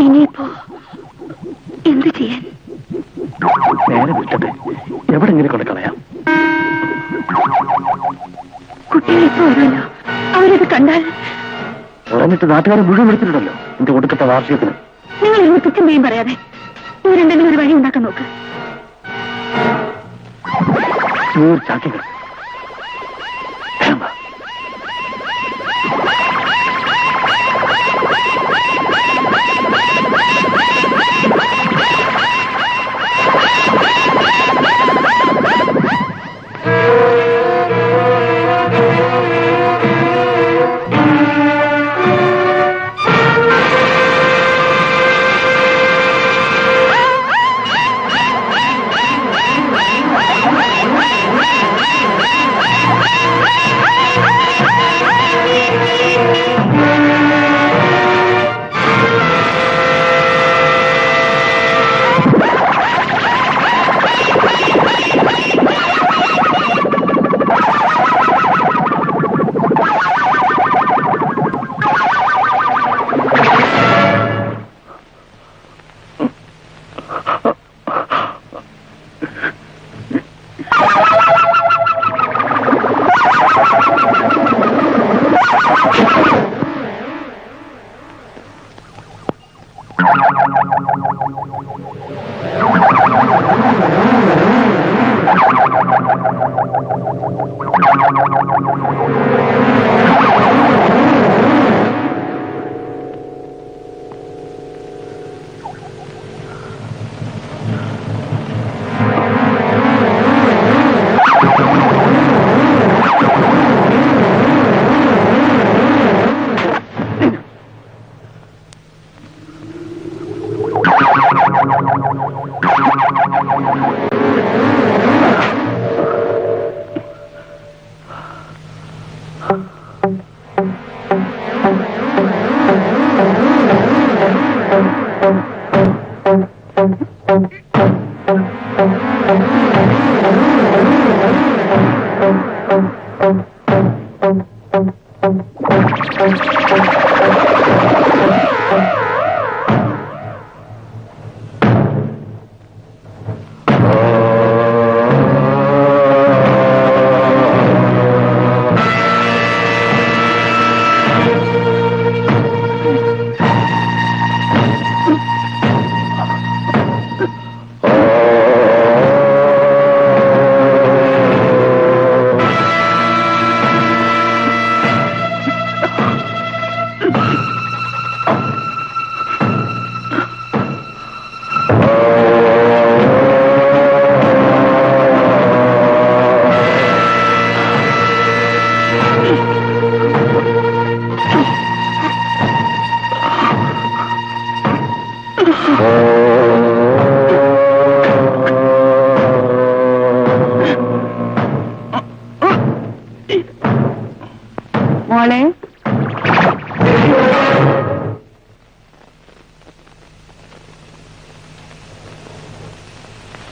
ഇനിയിപ്പോ എന്ത് ചെയ്യാൻ? നേരെ വിട്ടട്ടെ, എവിടെങ്കിലും കൊണ്ട് കളയാം. കുട്ടികളിപ്പോ വരുമല്ലോ. അവരത് കണ്ടാൽ പറഞ്ഞിട്ട് നാട്ടുകാരെ മുഴുവൻ എടുത്തിട്ടുണ്ടല്ലോ എന്റെ ഒടുക്കത്തെ വാർഷികത്തിന്. നിങ്ങൾ ഇന്ന് തുച്ഛം പറയാതെ ഇവരെന്തെങ്കിലും ഒരു വഴി ഉണ്ടാക്കാൻ നോക്ക്. ചാക്കികൾ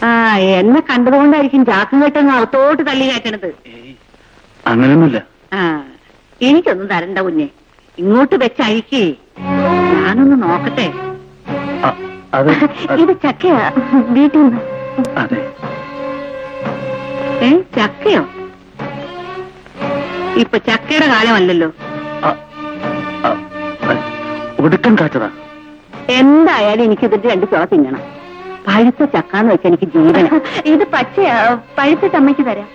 ആ എന്നെ കണ്ടതുകൊണ്ടായിരിക്കും ചാക്കും കെട്ടെന്ന് അകത്തോട്ട് തള്ളി കയറ്റണത്. അങ്ങനെയൊന്നുമില്ല. ആ എനിക്കൊന്നും തരണ്ട കുഞ്ഞെ, ഇങ്ങോട്ട് വെച്ചഴിക്കേ, ഞാനൊന്ന് നോക്കട്ടെ. ഇത് ചക്കയാ വീട്ടിൽ നിന്ന്. അതെ. ചക്കയോ? ഇപ്പൊ ചക്കയുടെ കാലമല്ലല്ലോ. ഒടുക്കം കാച്ചതാ. എന്തായാലും എനിക്കിതിന്റെ 2 ചുള തിന്നണം. പഴുത്ത ചക്കാന്ന് വെച്ചാൽ എനിക്ക് ജീവന. ഇത് പച്ചയാ, പഴുത്തിട്ട് അമ്മയ്ക്ക് തരാം.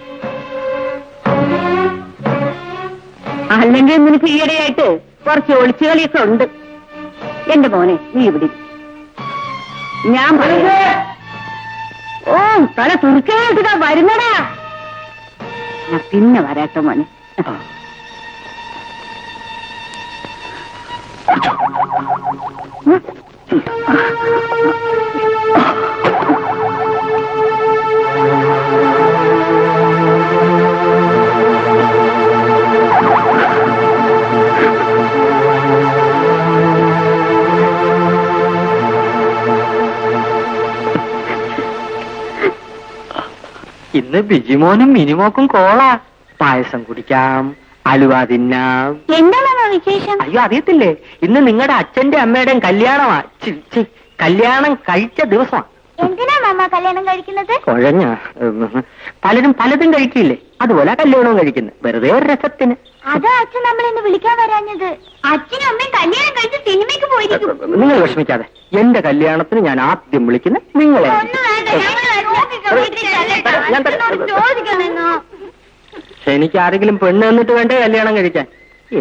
അല്ലെങ്കിൽ നിനക്ക് ഈയിടെയായിട്ട് കുറച്ച് ഒളിച്ചുകളിയൊക്കെ ഉണ്ട്. എന്റെ മോനെ നീ ഇവിടെ ഞാൻ പറയാ. ഓ തല തുറക്കാനായിട്ടാ വരുന്നടാ. ഞാൻ പിന്നെ വരാട്ടോ മോനെ. ഇന്ന് ബിജിമോനും മിനിമോക്കും കോള. പായസം കുടിക്കാം, അലുവ തിന്നാം. എന്താണോ വിശേഷം? അയ്യോ അറിയത്തില്ലേ, ഇന്ന് നിങ്ങളുടെ അച്ഛന്റെ അമ്മയുടെയും കല്യാണമാ. കല്യാണം കഴിച്ച ദിവസമാ. എന്തിനാ മാമ കല്യാണം കഴിക്കുന്നത്? കുഴഞ്ഞ പലരും പലതും കഴിക്കില്ലേ, അതുപോലെ കല്യാണവും കഴിക്കുന്നു, വെറുതെ ഒരു രസത്തിന്. അതാ അച്ഛൻ നമ്മളെന്ന് വിളിക്കാൻ വരാഞ്ഞത്. അച്ഛനും അമ്മയും കല്യാണം കഴിച്ച് സിനിമയ്ക്ക് പോയിരിക്കും. നിങ്ങൾ വിഷമിക്കാതെ, എന്റെ കല്യാണത്തിന് ഞാൻ ആദ്യം വിളിക്കുന്നത് നിങ്ങളെ. എനിക്ക് ആരെങ്കിലും പെണ്ണ് എന്നിട്ട് വേണ്ടേ കല്യാണം കഴിക്കാൻ?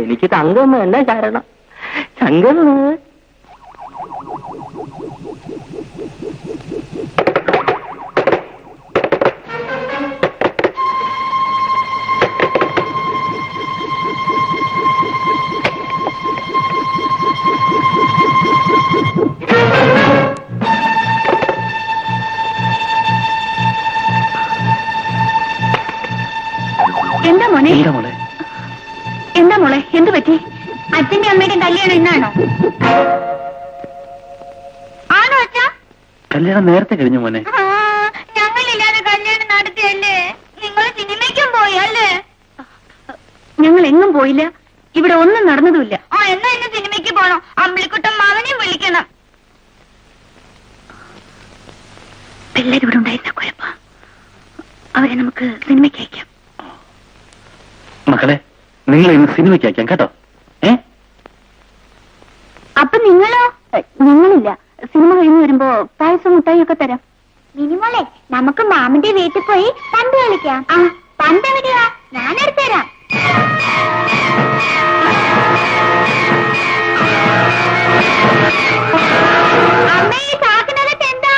എനിക്ക് തങ്കം വേണ്ട കാരണം. തങ്കം എന്താ മോനെ? എന്താ മോളെ, എന്ത് പറ്റി? അച്ഛന്റെ അമ്മയുടെ കല്യാണം ഇന്നാണോ? ആണോ അച്ഛാ? കല്യാണം നേരത്തെ കഴിഞ്ഞു മോനെ. ഞങ്ങളില്ലാതെ കല്യാണം നടത്തിയല്ലേ? നിങ്ങൾ സിനിമയ്ക്കും പോയി അല്ലേ? ഞങ്ങൾ എങ്ങും പോയില്ല, ഇവിടെ ഒന്നും നടന്നതുമില്ല. എന്നാ ഇന്ന് സിനിമയ്ക്ക് പോണം. അമ്പിളിക്കുട്ടൻ മകനെയും വിളിക്കണം. പിള്ളേരിവിടെ ഉണ്ടായിരുന്ന കുഴപ്പം, അവരെ നമുക്ക് സിനിമയ്ക്ക് അയക്കാം. മക്കളെ, നിങ്ങൾ ഇന്ന് സിനിമയ്ക്ക് അയക്കാം കേട്ടോ. അപ്പൊ നിങ്ങളോ? ഞങ്ങളില്ല, സിനിമ കഴിഞ്ഞ് വരുമ്പോ പായസം മുട്ടായി ഒക്കെ തരാം. മിനിമോളെ, നമുക്ക് മാമിന്റെ വീട്ടിൽ പോയി പന്ത് കളിക്കാം. ആ പന്ത് എവിടെയാ? ഞാനെടുത്തു തരാം. അമ്മേ, ഈ ചാക്കിനകത്ത് എന്താ?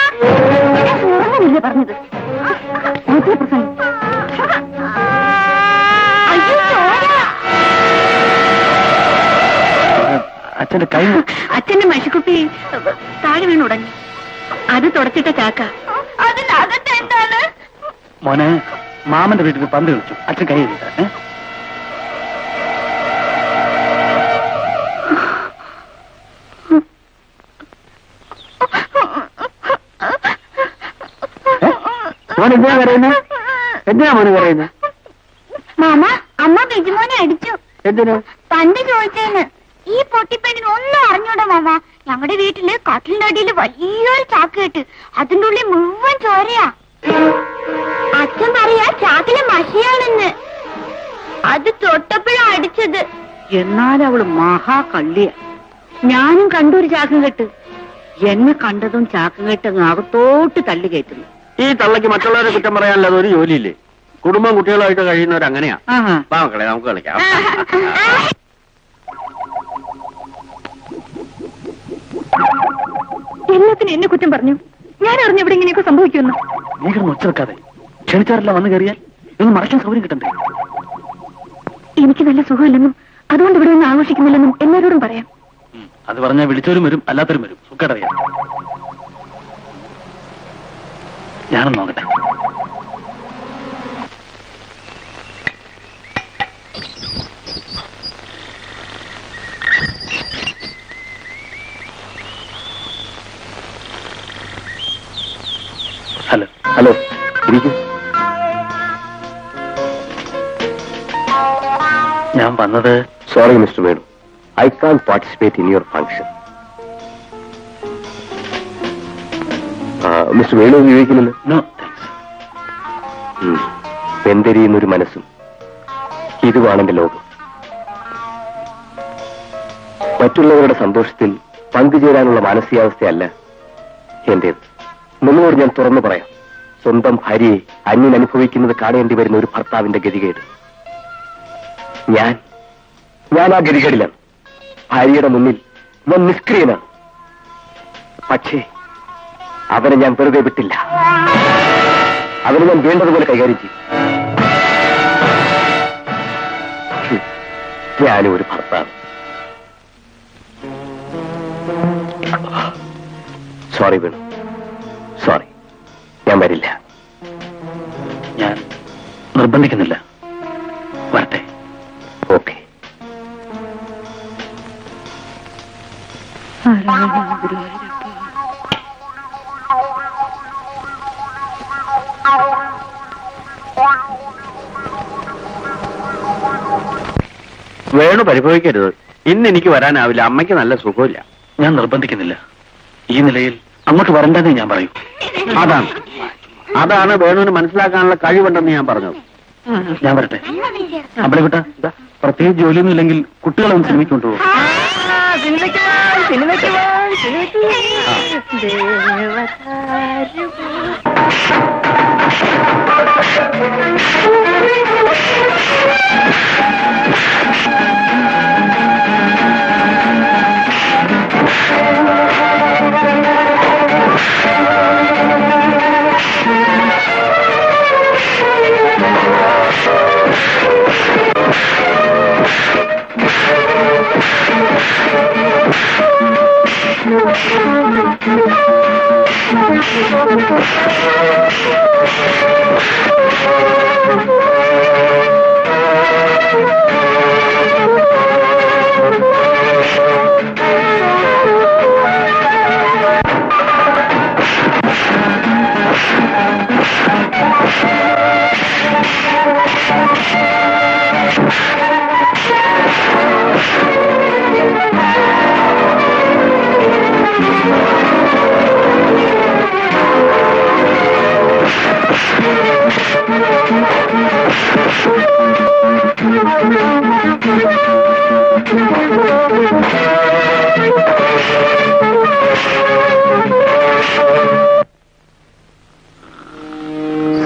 പറഞ്ഞത് അച്ഛന്റെ കൈ. അച്ഛന്റെ മഷിക്കുപ്പി താഴെ വീണ് ഉടങ്ങി. അത് തുടച്ചിട്ട ചാക്ക. അതിനകത്ത് എന്താണ്? മോനെ, മാമന്റെ വീട്ടിൽ പന്ത് കളിച്ചു, അച്ഛൻ കൈ എഴുതി. മോൻ എന്തിനാ പറയുന്നത്? എന്തിനാ മോന് പറയുന്നത്? മാമ, അമ്മ ബിജുമോനെ അടിച്ചു. എന്തിനു? പണ്ട് ചോദിച്ചേന്ന്. ഈ പൊട്ടിപ്പെണ്ണിന് ഒന്നും അറിഞ്ഞൂടാ മാമ. ഞങ്ങളുടെ വീട്ടില് കട്ടിലിന്റെ അടിയിൽ വലിയൊരു ചാക്ക് കെട്ട്, അതിന്റെ ഉള്ളിൽ മുഴുവൻ ചോരയാ. അച്ഛൻ പറയാ ചാക്കിലെ മഷിയാണെന്ന്. അത് തൊട്ടപ്പോഴാ അടിച്ചത്. എന്നാൽ അവള് മഹാകള്ളിയ. ഞാനും കണ്ടൊരു ചാക്കും കെട്ട്. എന്നെ കണ്ടതും ചാക്കും കെട്ട് അകത്തോട്ട് തള്ളി കയറ്റുന്നു. ഈ തള്ളക്ക് മറ്റുള്ളവരെ കുറ്റം പറയാനല്ലാതെ ഒരു ജോലിയില്ലേ? കുടുംബം കുട്ടികളായിട്ട് കഴിയുന്നവർ അങ്ങനെയാ. മക്കളെ, നമുക്ക് കളിക്കാം. എല്ലാത്തിനും എന്നെ കുറ്റം പറഞ്ഞു. ഞാൻ അറിഞ്ഞ ഇവിടെ ഇങ്ങനെയൊക്കെ സംഭവിക്കുമെന്ന്. നീ കിടന്ന് ഒച്ച വെക്കാതെ. ക്ഷണിച്ചാരെല്ലാം വന്നു കയറിയാൽ ഇന്ന് മറയ്ക്കാൻ സൗകര്യം കിട്ടണ്ടേ? എനിക്ക് നല്ല സുഖമില്ലെന്നും അതുകൊണ്ട് ഇവിടെ ഒന്നും ആഘോഷിക്കുന്നില്ലെന്നും എല്ലാവരോടും പറയാം. അത് പറഞ്ഞാൽ വിളിച്ചവരും വരും, അല്ലാത്തവരും വരും. സുഖേടറിയാം. ഞാനും നോക്കട്ടെ. ഹലോ. ഹലോ, ഇരിക്കും. ഞാൻ വന്നത് sorry mister Venu, I can participate in your function. Mister Venu വിവേകില്ലല്ലോ. No thanks. വെന്തെരിയുന്നൊരു മനസ്സും ഇതുമാണ് എന്റെ ലോകം. മറ്റുള്ളവരുടെ സന്തോഷത്തിൽ പങ്കുചേരാനുള്ള മാനസികാവസ്ഥയല്ല എന്റേത്. നിങ്ങളോട് ഞാൻ തുറന്നു പറയാം, സ്വന്തം ഭാര്യയെ അന്യൻ അനുഭവിക്കുന്നത് കാണേണ്ടി വരുന്ന ഒരു ഭർത്താവിന്റെ ഗതികേട്. ഞാൻ ആ ഗതികേടിലാണ്. ഭാര്യയുടെ മുന്നിൽ ഞാൻ നിഷ്ക്രിയനാണ്. പക്ഷേ അവനെ ഞാൻ വെറുതെ വിട്ടില്ല. അവനെ ഞാൻ വേണ്ടതുപോലെ കൈകാര്യം ചെയ്യും. ഞാനും ഒരു ഭർത്താവ്. സോറി വേണു, സോറി, ഞാൻ വരില്ല. ഞാൻ നിർബന്ധിക്കുന്നില്ല, വരട്ടെ. ഓക്കെ. വേണു പരിഭവിക്കരുത്. ഇന്ന് എനിക്ക് വരാനാവില്ല, അമ്മയ്ക്ക് നല്ല സുഖമില്ല. ഞാൻ നിർബന്ധിക്കുന്നില്ല. ഈ നിലയിൽ അങ്ങോട്ട് വരണ്ടെന്നേ ഞാൻ പറയൂ. അതാണ് വേണുവിന് മനസ്സിലാക്കാനുള്ള കഴിവുണ്ടെന്ന് ഞാൻ പറഞ്ഞത്. ഞാൻ വരട്ടെ. അമ്പലക്കുട്ട, പ്രത്യേകിച്ച് ജോലിയൊന്നും ഇല്ലെങ്കിൽ കുട്ടികളെ ഒന്ന് സിനിമയ്ക്ക് കൊണ്ടുപോകും.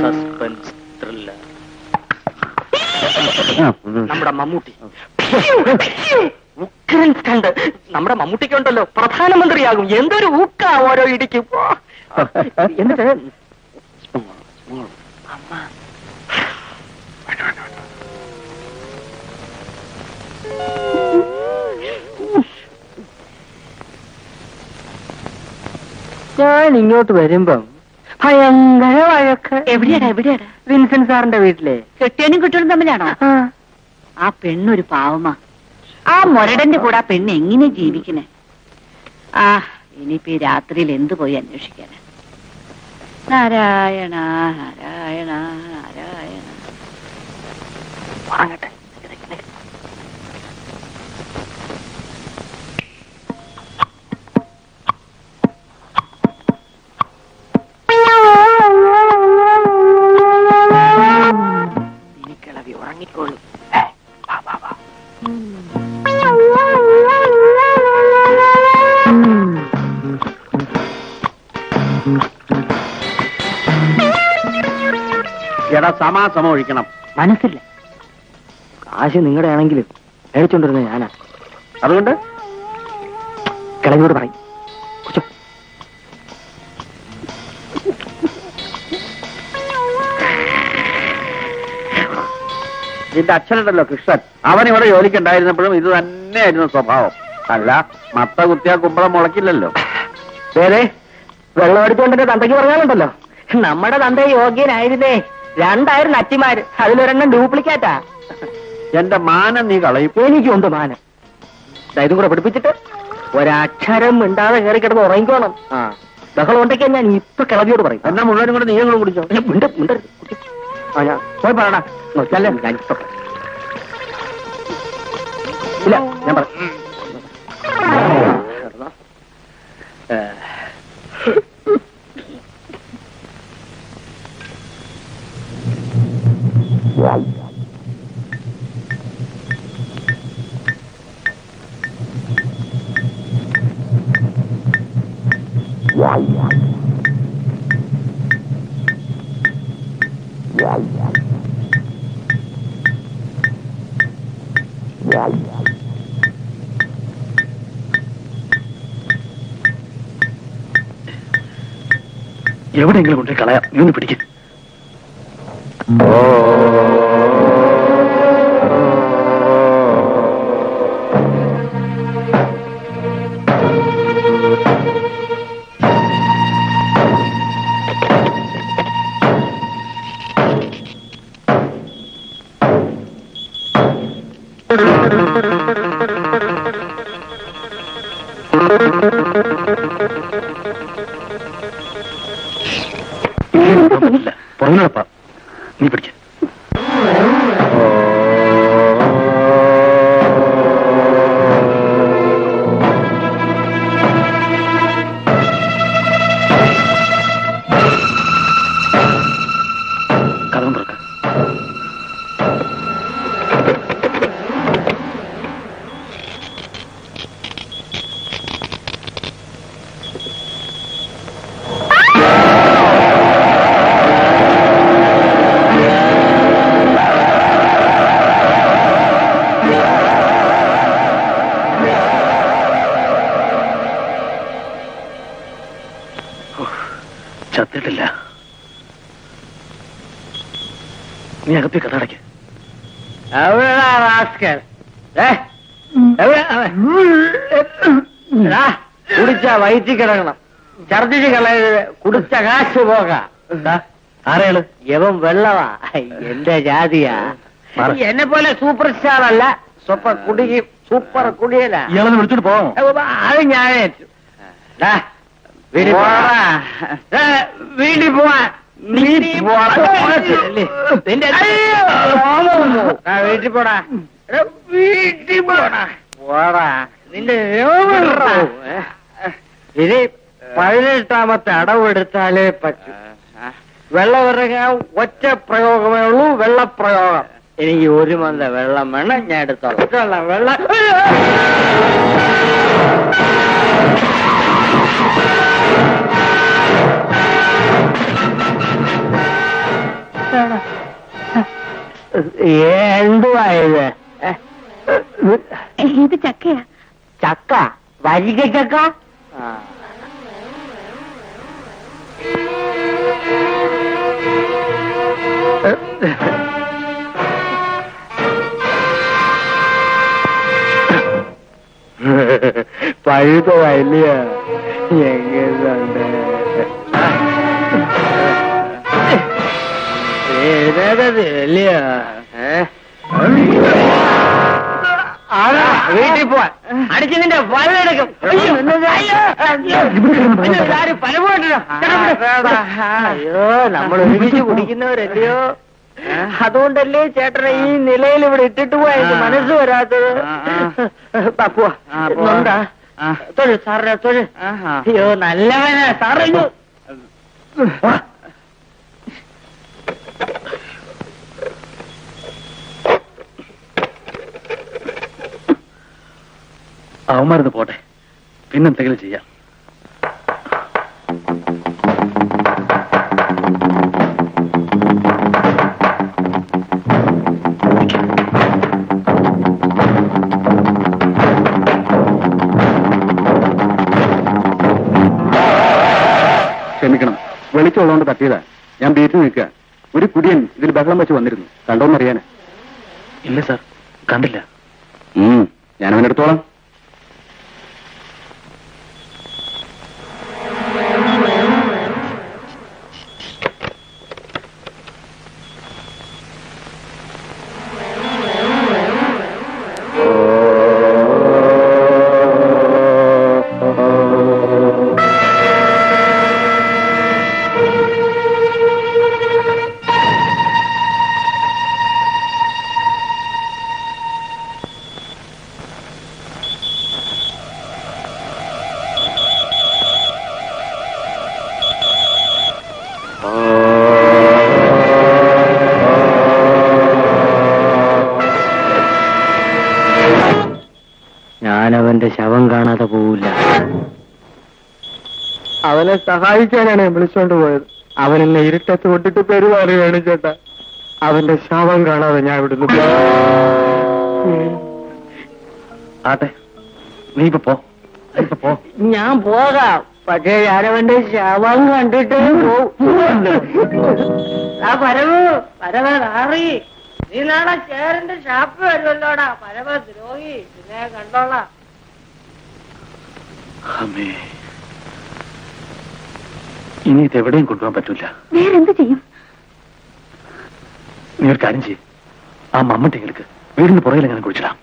Suspense thriller. നമ്മുടെ മമ്മൂട്ടി ഉഗ്രൻ സ്റ്റണ്ട്. നമ്മുടെ മമ്മൂട്ടിക്ക് ഉണ്ടല്ലോ, പ്രധാനമന്ത്രിയാകും. എന്തൊരു ഊക്ക ഓരോ ഇടിക്കും. എന്നിട്ട് ഞാൻ ഇങ്ങോട്ട് വരുമ്പം ഭയങ്കര വഴക്ക്. എവിടെയാടാ? വിൻസെന്റ് സാറിന്റെ വീട്ടിലെ. കെട്ടിയനും കുട്ടികളും തമ്മിലാണോ? ആ പെണ്ണൊരു പാവമാ. ആ മുരടന്റെ കൂടെ ആ പെണ്ണ് എങ്ങനെ ജീവിക്കണേ? ആ ഇനിയിപ്പോ ഈ രാത്രിയിൽ എന്തു പോയി അന്വേഷിക്കാനാ? നാരായണ നാരായണ നാരായണ. പറഞ്ഞട്ടെ. ഉറങ്ങിക്കോളൂ. എടാ സമാസമം ഒഴിക്കണം. മനസ്സില്ല. കാശ് നിങ്ങളുടെ ആണെങ്കിലും മേടിച്ചോണ്ടിരുന്നത് ഞാനാ. അതുകൊണ്ട് കിളവിയോട് പറയും. നിന്റെ അച്ഛനുണ്ടല്ലോ കൃഷ്ണൻ, അവൻ ഇവിടെ ജോലിക്കുണ്ടായിരുന്നപ്പോഴും ഇത് തന്നെയായിരുന്നു സ്വഭാവം. അല്ല, മത്ത കുത്തിയാ കുമ്പളം മുളക്കില്ലല്ലോ. വേറെ വെള്ളം അടിച്ചോണ്ടെന്റെ തന്തയ്ക്ക് പറഞ്ഞാലുണ്ടല്ലോ, നമ്മുടെ തന്ത യോഗ്യനായിരുന്നേ. 2 നച്ചിമാര്, അതിലൊരെണ്ണം ഡ്യൂപ്ലിക്കേറ്റാ. എന്റെ മാനം നീ കളയും. എനിക്കുണ്ട് മാനം. ഇതും കൂടെ പിടിപ്പിച്ചിട്ട് ഒരക്ഷരം മിണ്ടാതെ കയറി കിടന്ന് ഉറങ്ങിക്കോണം. ബഹളം ഉണ്ടെങ്കിൽ ഞാൻ ഇപ്പൊ കിളവിയോട് പറയും. എന്നാ മുഴുവനും കൂടെ നീങ്ങളും കുടിച്ചോ. ഞാൻ പോയി പറയണ ഞാൻ ഇല്ല ഞാൻ പറ എവിടെയെങ്കിലും കൊണ്ടേ കളയാം. നീ ഒന്ന് പിടിക്കും. പുറകിലപ്പ നീ പിടിക്ക. കഥം തുറക്ക. ചത്തിട്ടില്ല. നീ അകത്തെ കഥ അടയ്ക്ക്. കുടിച്ച വയറ്റി കിടക്കണം, ഛർദിച്ച് കളയരുത്, കുടിച്ച കാശ് പോകാം. ആരെയാള്? യവൻ വെള്ളവാ, എന്റെ ജാതിയാ. എന്നെ പോലെ സൂപ്പർ സ്റ്റാർ അല്ല, സൂപ്പർ കുടിയല. ഇയാളൊന്ന് വിളിച്ചോണ്ട് പോവാമോ? അത് ഞാൻ വീട്ടിൽ പോവാൻ വീട്ടിൽ പോടാ, വീട്ടിൽ പോടാ പോടാ. നിന്റെ ഇനി 18ാമത്തെ അടവെടുത്താലേ പറ്റൂ. വെള്ളം ഇറങ്ങാൻ ഒറ്റ പ്രയോഗമേ ഉള്ളൂ, വെള്ളപ്രയോഗം. എനിക്ക് 1 മന്ത വെള്ളം വേണം, ഞാൻ എടുത്തോളാം. വെള്ളം എന്തുവാ ഇത്? ഇത് ചക്കയാ. ചക്ക? വരിക ചക്ക? പഴുത്ത വലിയ എങ്ങനെയുണ്ട്? വലിയ വീട്ടിൽ പോവാൻ അടിച്ച് നിന്റെ വലയെടുക്കും. അയ്യോ, നമ്മൾ ഒരുമിച്ച് കുടിക്കുന്നവരല്ലയോ, അതുകൊണ്ടല്ലേ ചേട്ടനെ ഈ നിലയിൽ ഇവിടെ ഇട്ടിട്ട് പോയാ എനിക്ക് മനസ്സ് വരാത്തത്. പോവാ തൊഴു സാറിനെ തൊഴു. അയ്യോ നല്ലവനാ സാറു. അവന്മാരുന്ന് പോട്ടെ, പിന്നെന്തെങ്കിലും ചെയ്യാം. ക്ഷമിക്കണം, വെളിച്ചമുള്ളതുകൊണ്ട് തട്ടിയതാ. ഞാൻ ബീച്ചിൽ നിൽക്കുക. ഒരു കുടിയൻ ഇതിൽ ബഹളം വെച്ച് വന്നിരുന്നു. കണ്ടോന്നറിയാനാ? ഇല്ല സാർ, കണ്ടില്ല. ഞാൻ അവനെടുത്തോളാം. അവന്റെ ശവം കാണാതെ പോവില്ല. അവനെ സഹായിക്കാനാണ് ഞാൻ വിളിച്ചോണ്ട് പോയത്. അവൻ എന്നെ ഇരുട്ടത്ത് കൊണ്ടിട്ട് പെരുമാറുകയാണ് ചേട്ടാ. അവന്റെ ശവം കാണാതെ ഞാൻ ഇവിടുന്ന് ആട്ടെ, നീ ഇപ്പൊ പോ. ഞാൻ പോകാം. പക്ഷേ ഞാനവന്റെ ശവം കണ്ടിട്ട് പരമറി നീ നാളെ ചേരന്റെ ഷാപ്പ് വരുമല്ലോടാ. പരമ ദ്രോഹി, പിന്നെ കണ്ടോളാം. അമ്മേ, ഇനി ഇതെവിടെയും കൊണ്ടുപോകാൻ പറ്റൂല. വേറെന്ത് ചെയ്യും? നീ ഒരു കാര്യം ചെയ്യും, ആ മമ്മട്ടിങ്ങൾക്ക് വീടിന് പുറകിൽ എങ്ങനെ കുഴിച്ചിടാം.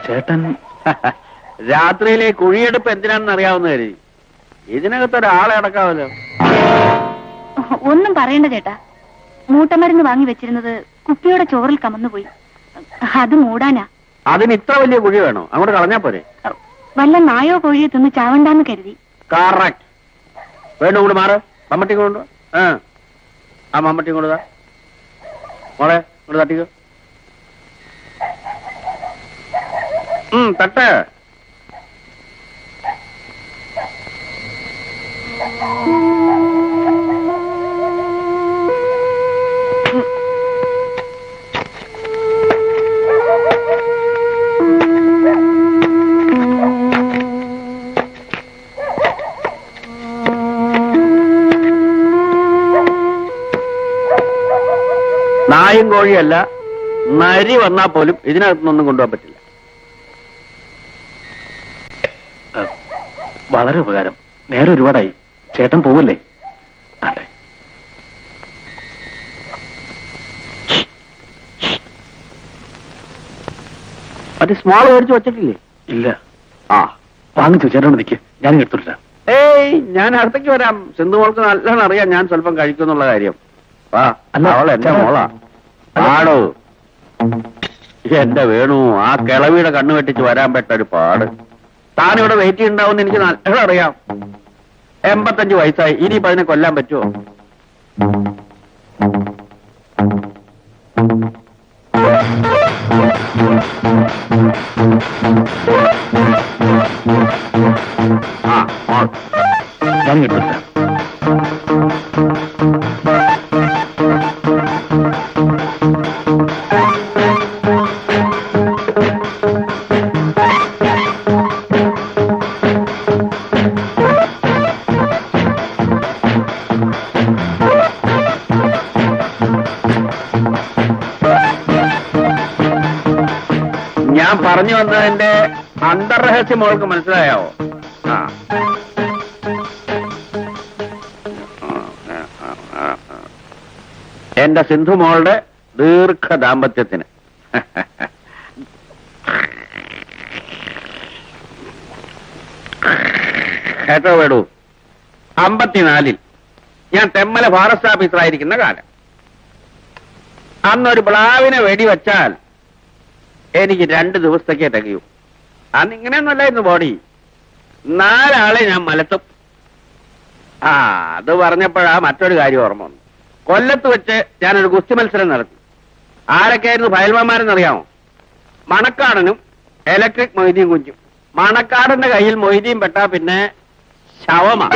ചേട്ടൻ രാത്രിയിലെ കുഴിയെടുപ്പ് എന്തിനാണെന്ന് അറിയാവുന്ന കരുതി. ഇതിനകത്ത് ഒരാളെ അടക്കാമല്ലോ. ഒന്നും പറയണ്ട ചേട്ടാ. മൂട്ടമരുന്ന് വാങ്ങി വെച്ചിരുന്നത് കുപ്പിയുടെ ചോറിൽ കമന്നുപോയി. അത് മൂടാനാ. അതിന് ഇത്ര വലിയ കുഴി വേണോ? അങ്ങോട്ട് കളഞ്ഞാ പോരെ? വല്ല നായോ കോഴിയോ തിന്ന് ചാവണ്ടാന്ന് കരുതി. കറക്റ്റ്. വേണ്ട, കൂടെ മാറ്. മമ്മട്ടി കൊണ്ടു. ആ മമ്മട്ടി കൊണ്ടുതാ മോളെ, ഇങ്ങോട്ട് തട്ടിക്കോ. തട്ട്. നായും കോഴിയല്ല, നരി വന്നാൽ പോലും ഇതിനകത്തുനിന്നൊന്നും കൊണ്ടുപോകാൻ പറ്റില്ല. വളരെ ഉപകാരം. നേരെ ഒരുപാടായി. ചേട്ടൻ പോവല്ലേ? അതെ. അത് സ്മോൾ മേടിച്ച് വെച്ചിട്ടില്ലേ? ഇല്ല. ആ, വാങ്ങിച്ചു. ചേട്ടനോട് നിൽക്ക്, ഞാൻ എടുത്തിട്ടില്ല. ഏയ്, ഞാൻ അടുത്തേക്ക് വരാം. സിന്ധുമോൾക്ക് നല്ലോണം അറിയാം ഞാൻ സ്വല്പം കഴിക്കുന്നുള്ള കാര്യം. വാ. അല്ല, അവൾ എന്റെ മോളാ. ആടോ എന്റെ വേണു, ആ കിളവിയുടെ കണ്ണു വെട്ടിച്ച് വരാൻ പെട്ടൊരു പാട്. താനിവിടെ വെയിറ്റ് ചെയ്യുന്നുണ്ടാവും എനിക്ക് നല്ലോണം അറിയാം. 85 വയസ്സായി. ഇനിയിപ്പോ അതിനെ കൊല്ലാൻ പറ്റുമോ? ആ, മോൾ. ഞാൻ എടുത്തിട്ടില്ല. ഞാൻ പറഞ്ഞു വന്നതിന്റെ അന്തർരഹസ്യം മോൾക്ക് മനസ്സിലായാവോ? ആ, എന്റെ സിന്ധു മോളുടെ ദീർഘ ദാമ്പത്യത്തിന് കേട്ടോ വേടൂ, 54 ഞാൻ തെമ്മല ഫോറസ്റ്റ് ഓഫീസറായിരിക്കുന്ന കാലം. അന്നൊരു പ്ലാവിനെ വെടിവെച്ചാൽ എനിക്ക് 2 ദിവസത്തേക്കേ തികയൂ. അന്ന് ഇങ്ങനെയൊന്നുമല്ലായിരുന്നു ബോഡി. 4 ആളെ ഞാൻ മലത്തും. ആ, അത് പറഞ്ഞപ്പോഴാ മറ്റൊരു കാര്യം ഓർമ്മ വന്നു. കൊല്ലത്ത് വെച്ച് ഞാനൊരു ഗുസ്തി മത്സരം നടത്തി. ആരൊക്കെയായിരുന്നു ഫയൽമാന്മാരെന്നറിയാമോ? മണക്കാടനും ഇലക്ട്രിക് മൊയ്തീൻ കുഞ്ചും. മണക്കാടന്റെ കയ്യിൽ മൊയ്തീൻ പെട്ടാ പിന്നെ ശവമാ.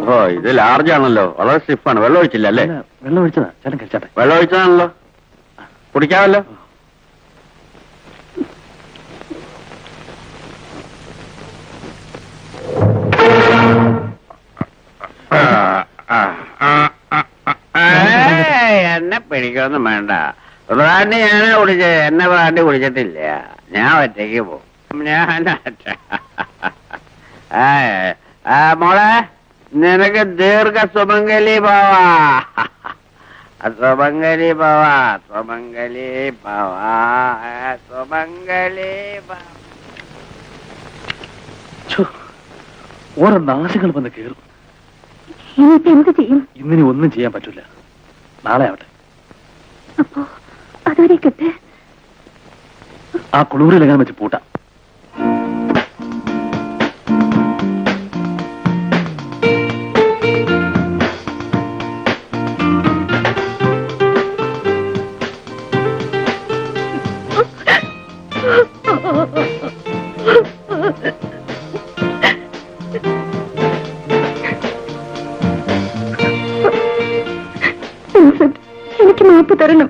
ഓ, ഇത് ലാർജ് ആണല്ലോ. വളരെ സ്റ്റിഫാണ്. വെള്ളം ഒഴിച്ചില്ല അല്ലേ? വെള്ളം ഒഴിച്ചതാ, ചേട്ടൻ കഴിച്ചാട്ടെ. വെള്ളം ഒഴിച്ചതാണല്ലോ, കുടിക്കാമല്ലോ. എന്നെ പിടിക്കൊന്നും വേണ്ട. ബ്രാൻഡി ഞാനാ കുടിച്ചത്, എന്നെ ബ്രാൻഡി കുടിച്ചിട്ടില്ല. ഞാൻ ഒറ്റയ്ക്ക് പോകും. മോളെ, നിനക്ക് ദീർഘ സുമംഗലി പോവാ. സുമംഗലി പോവാ, സുമംഗലി പോവാ, സുമംഗലി പോവാ. ഓരോ നാശങ്ങൾ വന്ന് കയറും. ഇനിയിപ്പോ എന്ത് ചെയ്യും? ഇന്നിനി ഒന്നും ചെയ്യാൻ പറ്റില്ല. നാളെ ആവട്ടെ. അപ്പോ അതുവരെ കിട്ടെ ആ കുളൂരിലെങ്ങനെ വെച്ച് പൂട്ടാം. എനിക്ക് മാപ്പ് തരണം.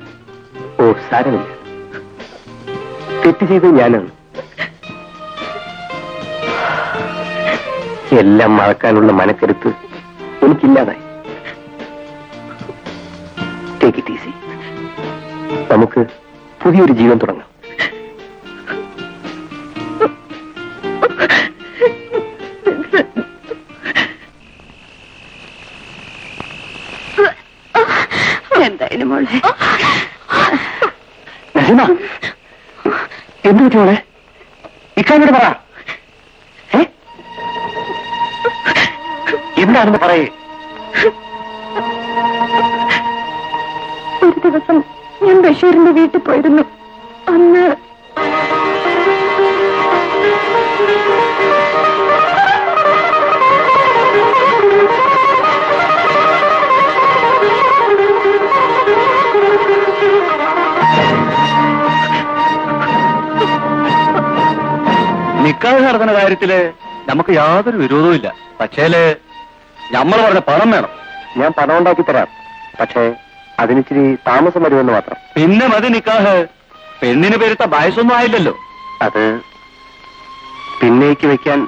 ഓ, സാരമില്ല. തെറ്റ് ചെയ്ത് ഞാനാണ്. എല്ലാം മറക്കാനുള്ള മനക്കരുത്ത് എനിക്കില്ലാതായി. Take it easy. നമുക്ക് പുതിയൊരു ജീവൻ തുടങ്ങാം. എന്തായാലും മോളെ, എന്ത് പറ്റി മോളെ? ഇക്കാനോട് പറ. എന്താണെന്ന് പറയേ. ഒരു ദിവസം ഞാൻ ബഷീറിന്റെ വീട്ടിൽ പോയിരുന്നു. അന്ന് നിക്കാഹ് നടത്തുന്ന കാര്യത്തില് നമുക്ക് യാതൊരു വിരോധവും ഇല്ല. പക്ഷേല് നമ്മൾ പറഞ്ഞ പണം വേണം. ഞാൻ പണം ഉണ്ടാക്കി തരാം, പക്ഷേ അതിനിച്ചിരി താമസം വരുമെന്ന് മാത്രം. പിന്നെ മതി നിക്കാഹ്. പെണ്ണിന് പെരുത്ത വയസ്സൊന്നും ആയില്ലല്ലോ. അത് പിന്നേക്ക് വെക്കാൻ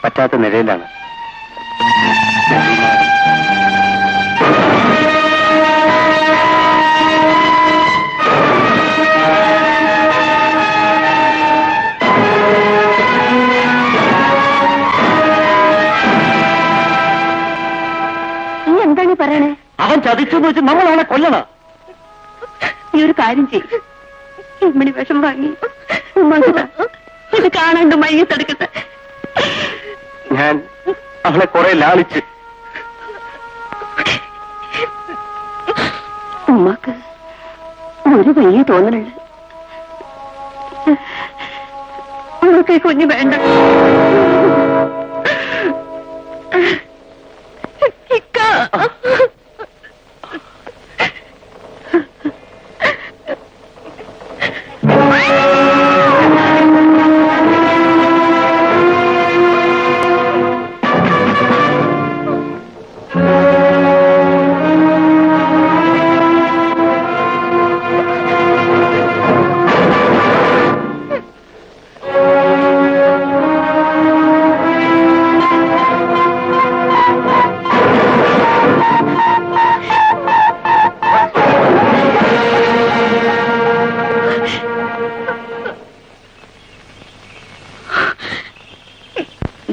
പറ്റാത്ത നിലയിലാണ്. എന്താണ് പറയണേ? അവൻ ചതിച്ചെന്ന് വെച്ച് നമ്മളാണ് കൊല്ലണം. ഈ ഒരു കാര്യം ചെയ്യും. ഇമ്മണി വിഷം വാങ്ങി ഇത് കാണാണ്ട് മയ്യത്തെടുക്കട്ടെ. ഞാൻ അവളെ കുറെ ലാളിച്ച്. ഉമ്മാക്ക് ഒരു വലിയ തോന്നലുണ്ട്. അവൾക്ക് കുഞ്ഞ് വേണ്ട.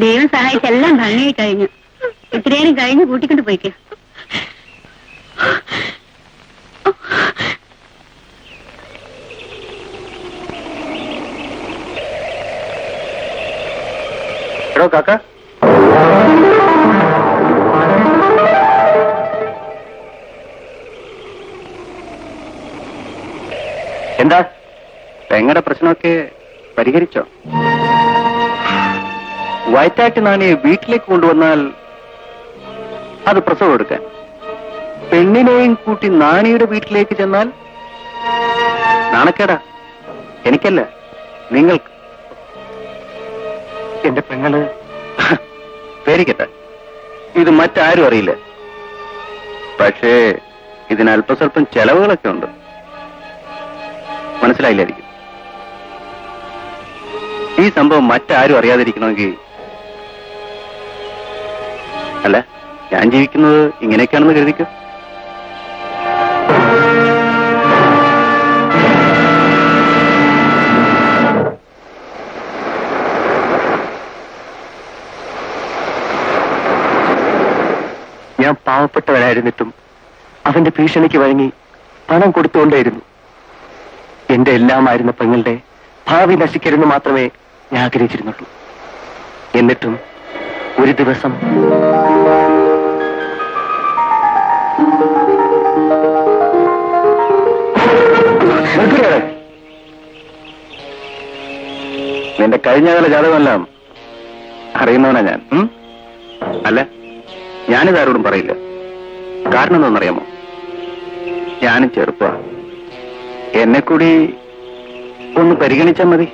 ദൈവം സഹായിച്ചെല്ലാം ഭംഗിയായി കഴിഞ്ഞു. ഇത്രയും കഴിഞ്ഞ് കൂട്ടിക്കൊണ്ട് പോയിക്കോ. എടോ കാക്ക, എന്താ പെങ്ങളുടെ പ്രശ്നമൊക്കെ പരിഹരിച്ചോ? വയറ്റാട്ട് നാണിയെ വീട്ടിലേക്ക് കൊണ്ടുവന്നാൽ അത് പ്രസവം എടുക്കാൻ, പെണ്ണിനെയും കൂട്ടി നാണിയുടെ വീട്ടിലേക്ക് ചെന്നാൽ നാണക്കേടാ. എനിക്കല്ല, നിങ്ങൾക്ക്. എന്റെ പെങ്ങള് പേടിക്കട്ടെ, ഇത് മറ്റാരും അറിയില്ല. പക്ഷേ ഇതിന് അല്പസ്വല്പം ചെലവുകളൊക്കെ ഉണ്ട്. മനസ്സിലായില്ലായിരിക്കും. ഈ സംഭവം മറ്റാരും അറിയാതിരിക്കണമെങ്കിൽ, അല്ല, ഞാൻ ജീവിക്കുന്നത് ഇങ്ങനെയൊക്കെയാണെന്ന് കരുതിക്കോ. ഞാൻ പാവപ്പെട്ടവനായിരുന്നിട്ടും അവന്റെ ഭീഷണിക്ക് വഴങ്ങി പണം കൊടുത്തുകൊണ്ടേയിരുന്നു. എന്റെ എല്ലാമായിരുന്ന പെങ്ങളുടെ ഭാവി നശിക്കരുന്ന് മാത്രമേ ഞാൻ ആഗ്രഹിച്ചിരുന്നുള്ളൂ. എന്നിട്ടും ഒരു ദിവസം നിന്റെ കഴിഞ്ഞകാല ജാതകമെല്ലാം അറിയുന്നവനാ ഞാൻ. അല്ല, ഞാനിതാരോടും പറയില്ല. കാരണം എന്താണെന്നറിയാമോ? ഞാനും ചെറുപ്പമാണ്. എന്നെ കൂടി ഒന്ന് പരിഗണിച്ചാൽ മതി.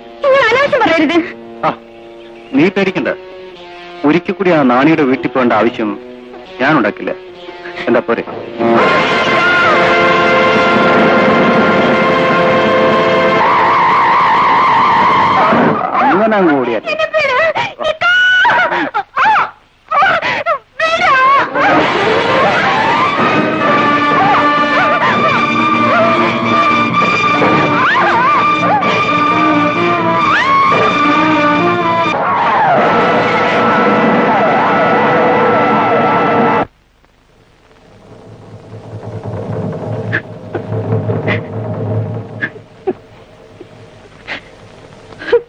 പറയരുത്. ആ, നീ പേടിക്കണ്ട. ഒരിക്കൽ കൂടി ആ നാണിയുടെ വീട്ടിൽ പോകേണ്ട ആവശ്യം ഞാൻ ഉണ്ടാക്കില്ല. എന്താ പോരെ? അങ്ങനെ അങ്ങ് ഓടിയാ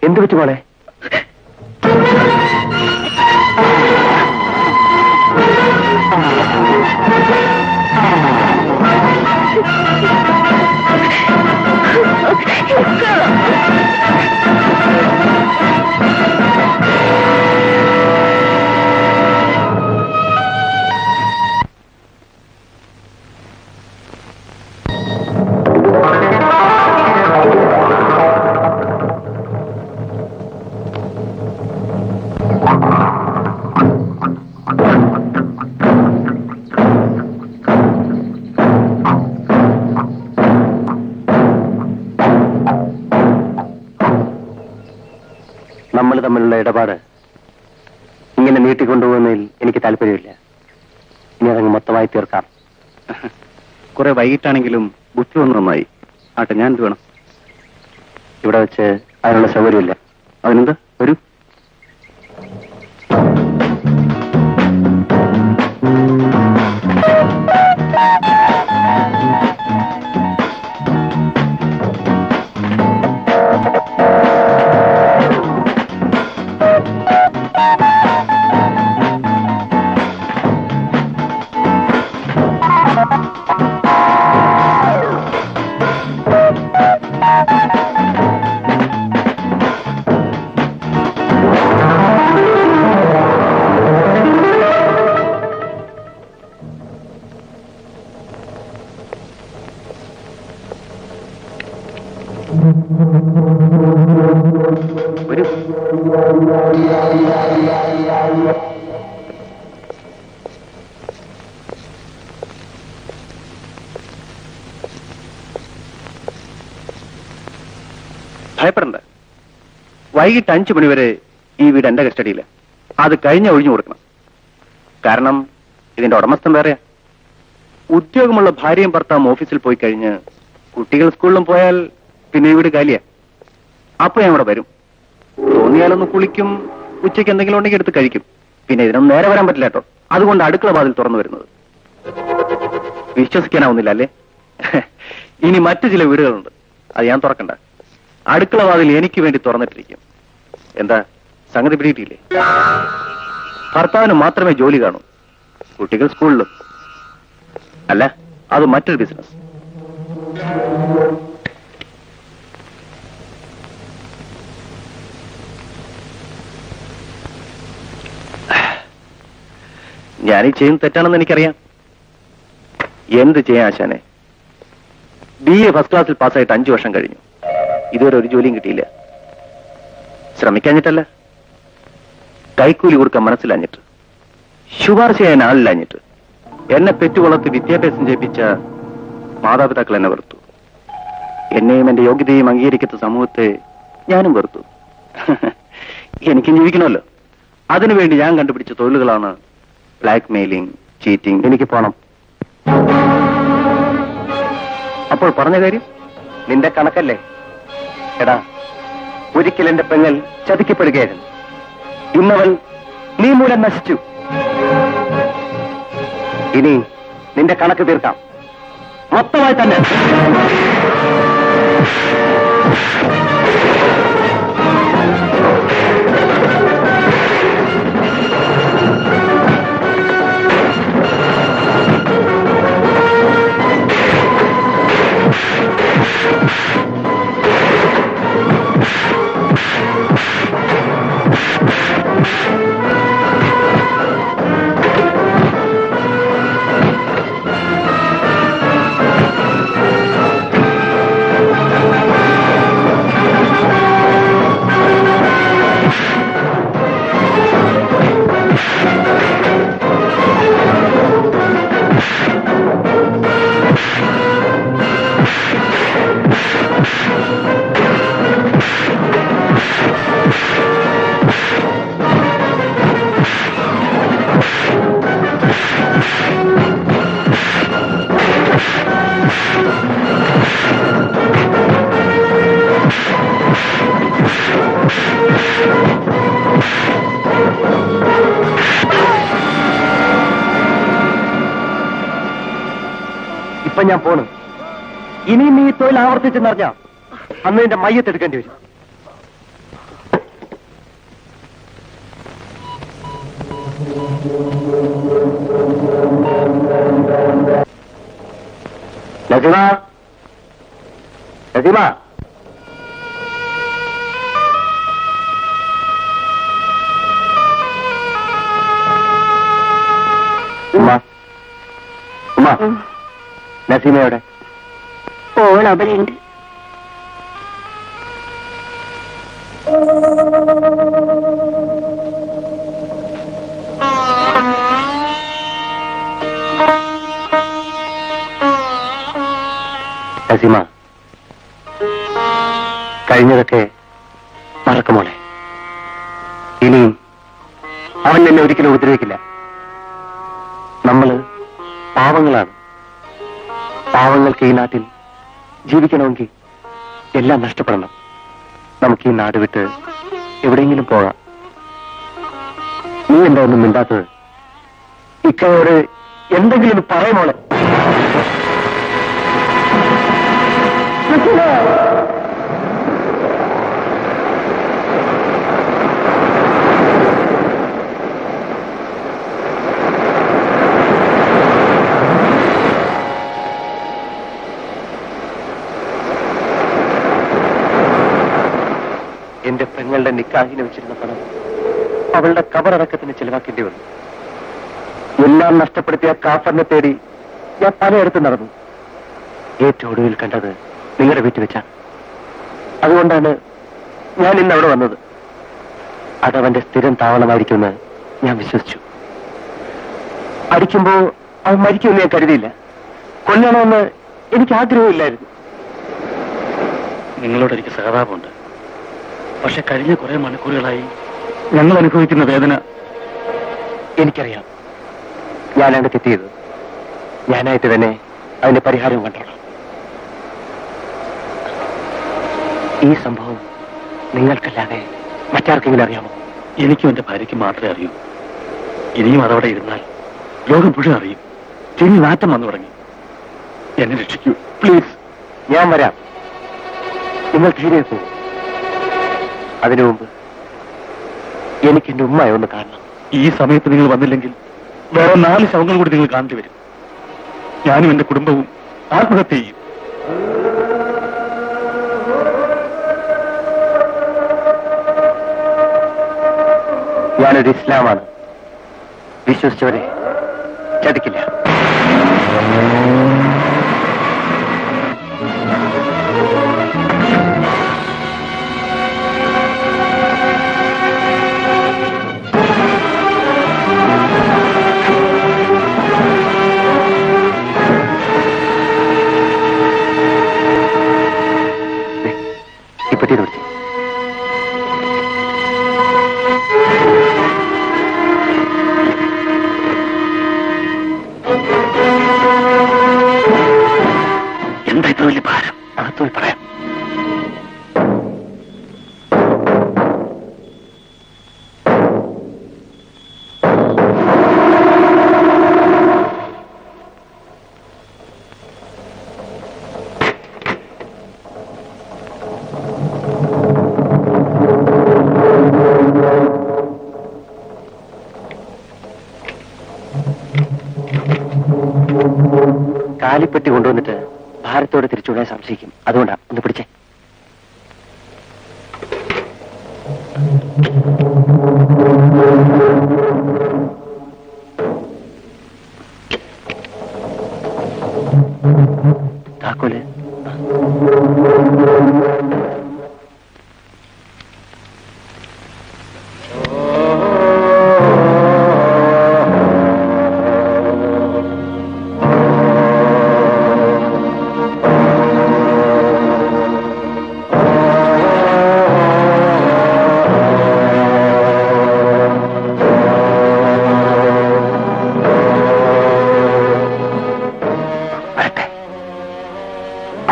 എന്ത് പറ്റി മോളെ? നമ്മൾ തമ്മിലുള്ള ഇടപാട് ഇങ്ങനെ നീട്ടിക്കൊണ്ടുപോകുന്നതിൽ എനിക്ക് താല്പര്യമില്ല. ഇനി അതങ്ങ് മൊത്തമായി തീർക്കാം. കുറെ വൈകിട്ടാണെങ്കിലും ബുദ്ധി ഒന്ന് നന്നായി. ആട്ടെ, ഞാൻ എന്ത് വേണം? ഇവിടെ വെച്ച് അതിനുള്ള സൗകര്യമില്ല. അതിനെന്താ? വരൂ. ഭയപ്പെടണ്ട. വൈകിട്ട് 5 മണിവരെ ഈ വീട് എന്റെ കസ്റ്റഡിയില്ല. അത് കഴിഞ്ഞ ഒഴിഞ്ഞു കൊടുക്കണം. കാരണം ഇതിന്റെ ഉടമസ്ഥൻ വേറെയാ. ഉദ്യോഗമുള്ള ഭാര്യയും ഭർത്താവും ഓഫീസിൽ പോയി കഴിഞ്ഞ് കുട്ടികൾ സ്കൂളിലും പോയാൽ പിന്നെ ഈ വീട് കാലിയാ. അപ്പൊ ഞാൻ ഇവിടെ വരും. തോന്നിയാലൊന്ന് കുളിക്കും, ഉച്ചയ്ക്ക് എന്തെങ്കിലും ഉണ്ടെങ്കിൽ എടുത്ത് കഴിക്കും. പിന്നെ ഇതിനൊന്നും നേരെ വരാൻ പറ്റില്ല കേട്ടോ. അതുകൊണ്ട് അടുക്കള വാതിൽ തുറന്നു വരുന്നത്. വിശ്വസിക്കാനാവുന്നില്ല അല്ലേ? ഇനി മറ്റു ചില വീടുകളുണ്ട്, അത് ഞാൻ തുറക്കണ്ട. അടുക്കള വാതിൽ എനിക്ക് വേണ്ടി തുറന്നിട്ടിരിക്കും. എന്താ സംഗതി പിടിയിട്ടില്ലേ? ഭർത്താവിന് മാത്രമേ ജോലി കാണൂ, കുട്ടികൾ സ്കൂളിലും. അല്ല, അത് മറ്റൊരു ബിസിനസ്. ഞാനീ ചെയ്യുന്ന തെറ്റാണെന്ന് എനിക്കറിയാം. എന്ത് ചെയ്യാൻ ആശാനെ? BA ഫസ്റ്റ് ക്ലാസ്സിൽ പാസ്സായിട്ട് 5 വർഷം കഴിഞ്ഞു. ഇതുവരെ ഒരു ജോലിയും കിട്ടിയില്ല. ശ്രമിക്കാഞ്ഞിട്ടല്ല, കൈക്കൂലി കൊടുക്കാൻ മനസ്സിലാഞ്ഞിട്ട്, ശുപാർശ ചെയ്യാൻ ആളില്ലാഞ്ഞിട്ട്, എന്നെ പെറ്റുവളർത്തി വിദ്യാഭ്യാസം ചെയ്യിപ്പിച്ച മാതാപിതാക്കൾ എന്നെ വെറുത്തു. എന്നെയും എന്റെ യോഗ്യതയും അംഗീകരിക്കാത്ത സമൂഹത്തെ ഞാനും വെറുത്തു. എനിക്കും ജീവിക്കണമല്ലോ. അതിനുവേണ്ടി ഞാൻ കണ്ടുപിടിച്ച തൊഴിലുകളാണ് ബ്ലാക്ക് മെയിലിംഗ്, ചീറ്റിംഗ്. എനിക്ക് പോണം. അപ്പോൾ പറഞ്ഞ കാര്യം നിന്റെ കണക്കല്ലേ? എടാ, ഒരിക്കൽ എന്റെ പെങ്ങൾ ചതിക്കപ്പെടുകയായിരുന്നു. ഇന്നവൾ നീ മൂലം നശിച്ചു. ഇനി നിന്റെ കണക്ക് തീർക്കാം, മൊത്തമായി തന്നെ. ഇപ്പൊ ഞാൻ പോണു. ഇനിയും നീ തൊഴിൽ ആവർത്തിച്ചെന്നറിഞ്ഞാ അന്ന് എന്റെ മയ്യത്തെടുക്കേണ്ടി വരും. നസീമ, നസീമ, ഉമ്മ, ഉമ്മ, നസീമയുടെ ഓൾ അവിടെയുണ്ട്. നസീമ, കഴിഞ്ഞതൊക്കെ മറക്കുമോളെ. ഇനിയും അവൻ എന്നെ ഒരിക്കലും ഉപദ്രവിക്കില്ല. നമ്മള് പാവങ്ങളാണ്. പാവങ്ങൾക്ക് ഈ നാട്ടിൽ ജീവിക്കണമെങ്കിൽ എല്ലാം നഷ്ടപ്പെടണം. നമുക്ക് ഈ നാട് വിട്ട് എവിടെയെങ്കിലും പോകാം. നീ എന്താ ഒന്നും മിണ്ടാത്തത്? ഇക്കയോട് എന്തെങ്കിലും ഒന്ന് പറയുമോളെ. എന്റെ പെങ്ങളുടെ നിക്കാഹിന് വെച്ചിരുന്ന പണം അവളുടെ കബറടക്കത്തിന് ചെലവാക്കേണ്ടി വന്നു. എല്ലാം നഷ്ടപ്പെടുത്തിയ കാഫറിനെ തേടി ഞാൻ പലയിടത്ത് നടന്നു. ഏറ്റവും ഒടുവിൽ കണ്ടത് നിങ്ങളുടെ വീട്ടിൽ വെച്ചാണ്. അതുകൊണ്ടാണ് ഞാൻ ഇന്ന് അവിടെ വന്നത്. അതവന്റെ സ്ഥിരം താവളമായിരിക്കുമെന്ന് ഞാൻ വിശ്വസിച്ചു. അടിക്കുമ്പോ അവൻ മരിക്കുമെന്ന് ഞാൻ കരുതിയില്ല. കൊല്ലണമെന്ന് എനിക്ക് ആഗ്രഹമില്ലായിരുന്നു. നിങ്ങളോട് എനിക്ക് സഹതാപമുണ്ട്. പക്ഷെ കഴിഞ്ഞ കുറെ മണിക്കൂറുകളായി ഞങ്ങൾ അനുഭവിക്കുന്ന വേദന എനിക്കറിയാം. ഞാനാണ് തെറ്റിയത്. ഞാനായിട്ട് തന്നെ അതിന്റെ പരിഹാരം കണ്ടോളാം. ഈ സംഭവം നിങ്ങൾക്കല്ലാതെ മറ്റാർക്കെങ്കിലും അറിയാമോ? എനിക്കും എന്റെ ഭാര്യയ്ക്ക് മാത്രമേ അറിയൂ. ഇനിയും അതവിടെ ഇരുന്നാൽ ലോകം മുഴുവൻ അറിയും. തിരിഞ്ഞ് നാറ്റം വന്നു തുടങ്ങി. എന്നെ രക്ഷിക്കൂ പ്ലീസ്. ഞാൻ വരാം. നിങ്ങൾ തീരെ പോകും. അതിനു മുമ്പ് എനിക്ക് എന്റെ ഉമ്മയെ ഒന്ന് കാണണം. ഈ സമയത്ത് നിങ്ങൾ വന്നില്ലെങ്കിൽ വേറെ 4 ശവങ്ങൾ കൂടി നിങ്ങൾ കാണേണ്ടി വരും. ഞാനും എന്റെ കുടുംബവും ആത്മഹത്യ ചെയ്യും. ഞാനൊരു ഇസ്ലാമാണ്. വിശ്വസിച്ചവരെ ചതിക്കില്ല. താലിപ്പെട്ടി കൊണ്ടുവന്നിട്ട് ഭാരത്തോടെ തിരിച്ചുവിടാൻ സംശയിക്കും. അതുകൊണ്ടാ ഒന്ന് പിടിച്ചേ. താക്കോല്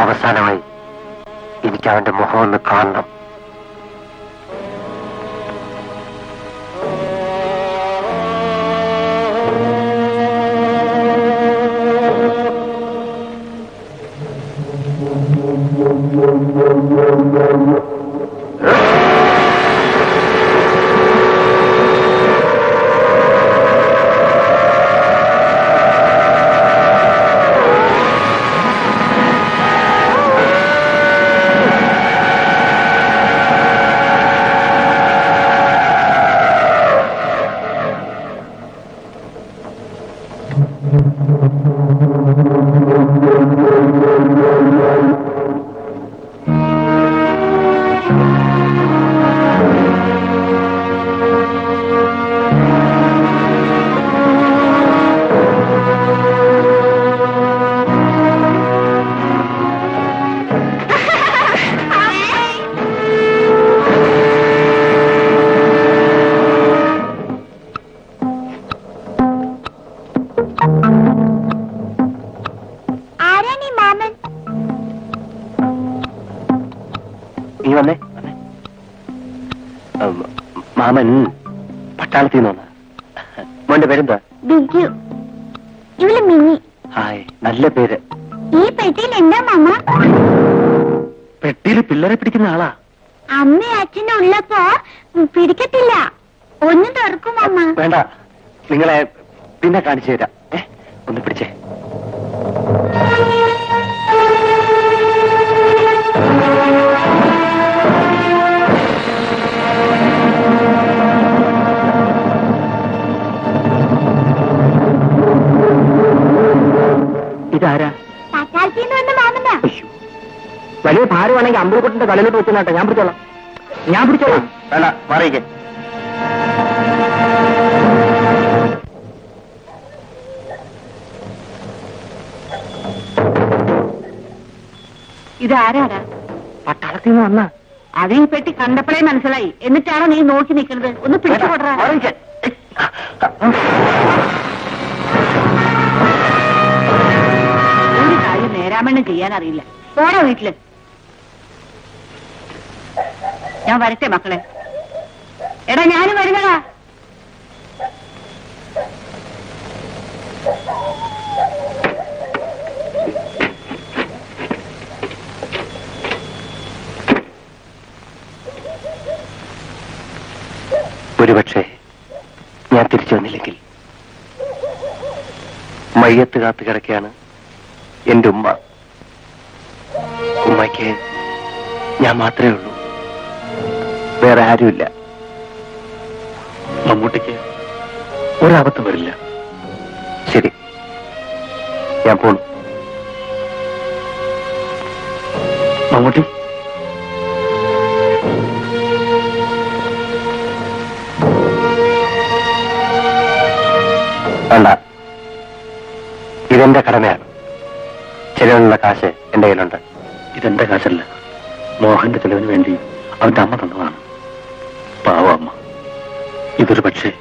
അവസാനമായി എനിക്ക് അവന്റെ മുഖം ഒന്ന് കാണണം. നീ വന്നേ വന്നേ. മാമൻ പട്ടാളത്തിൽ നിന്ന് വന്ന. മോന്റെ പേരെന്താ? ബിജു. ഇവള് മിനി. ഹായ്, നല്ല പേര്. ഈ പെട്ടിയിൽ എന്താ മാമ? പെട്ടിയിൽ പിള്ളേരെ പിടിക്കുന്ന ആളാ. അമ്മ അച്ഛനും ഉള്ളപ്പോ പിടിക്കത്തില്ല. ഒന്ന് തുറക്കും മാമ. വേണ്ട, നിങ്ങളെ പിന്നെ കാണിച്ചു തരാം. ഒന്ന് പിടിച്ചേ. ഇതാരാ? വലിയ ഭാരമാണെങ്കിൽ അമ്പലക്കുട്ടിന്റെ തലയിലോട്ട് വെച്ചാട്ടെ. ഞാൻ പിടിച്ചോളാം. വേണ്ട, മാറിയിക്കേ. ഇതാരാടാ? പട്ടാളത്തിൽ നിന്ന് വന്ന. അത് ഈ പെട്ടി കണ്ടപ്പോഴേ മനസ്സിലായി. എന്നിട്ടാണോ നീ നോക്കി നിൽക്കുന്നത്? ഒന്ന് പിടിച്ചുകൊടുറാ. ഒരു കാര്യം നേരാമണ്ണം ചെയ്യാൻ അറിയില്ല. പോണോ വീട്ടില്? ഞാൻ വരട്ടെ മക്കളെ. എടാ ഞാനും വരുന്നടാ. ഒരുപക്ഷെ ഞാൻ തിരിച്ചു വന്നില്ലെങ്കിൽ മയ്യത്ത് കാത്തു കിടക്കുകയാണ് എന്റെ ഉമ്മ. ഉമ്മയ്ക്ക് ഞാൻ മാത്രമേ ഉള്ളൂ, വേറെ ആരുമില്ല. മമ്മൂട്ടിക്ക് ഒരാപത്തും വരില്ല. ശരി, ഞാൻ പോണു. മമ്മൂട്ടി, വേണ്ട, ഇതെന്റെ കടമയാണ്. ചെലവിനുള്ള കാശ് എന്റെ കയ്യിലുണ്ട്. ഇതെന്റെ കാശല്ല, മോഹന്റെ ചെലവിന് വേണ്ടി അവന്റെ അമ്മ തന്നതാണ്. പാവ അമ്മ. ഇതൊരു പക്ഷേ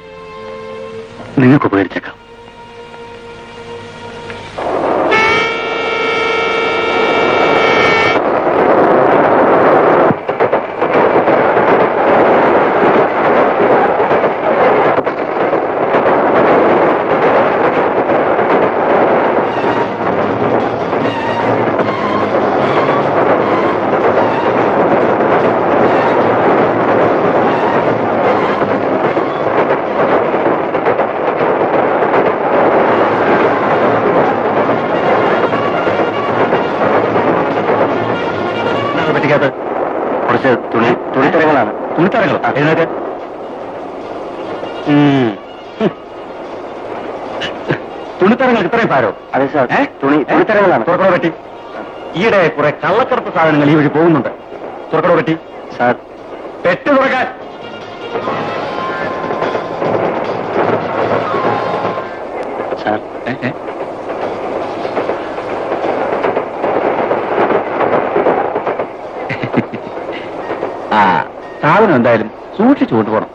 നിങ്ങൾക്ക് ഉപകരിച്ചേക്കാം. എഴുന്നേക്ക്. തുണിത്തരങ്ങൾക്ക് ഇത്രയും ഭാരോ? അതെ സാർ, തുണിത്തരങ്ങളാണ്. തുറക്കടോ പറ്റി. ഈയിടെ കുറെ കള്ളക്കറുപ്പ് സാധനങ്ങൾ ഈ വഴി പോകുന്നുണ്ട്. തുറക്കടോ പറ്റി. സാർ, പെട്ട് തുറക്കാൻ. സാർ, ആ സാധനം എന്തായാലും സൂക്ഷിച്ചു കൊണ്ടുപോകണം.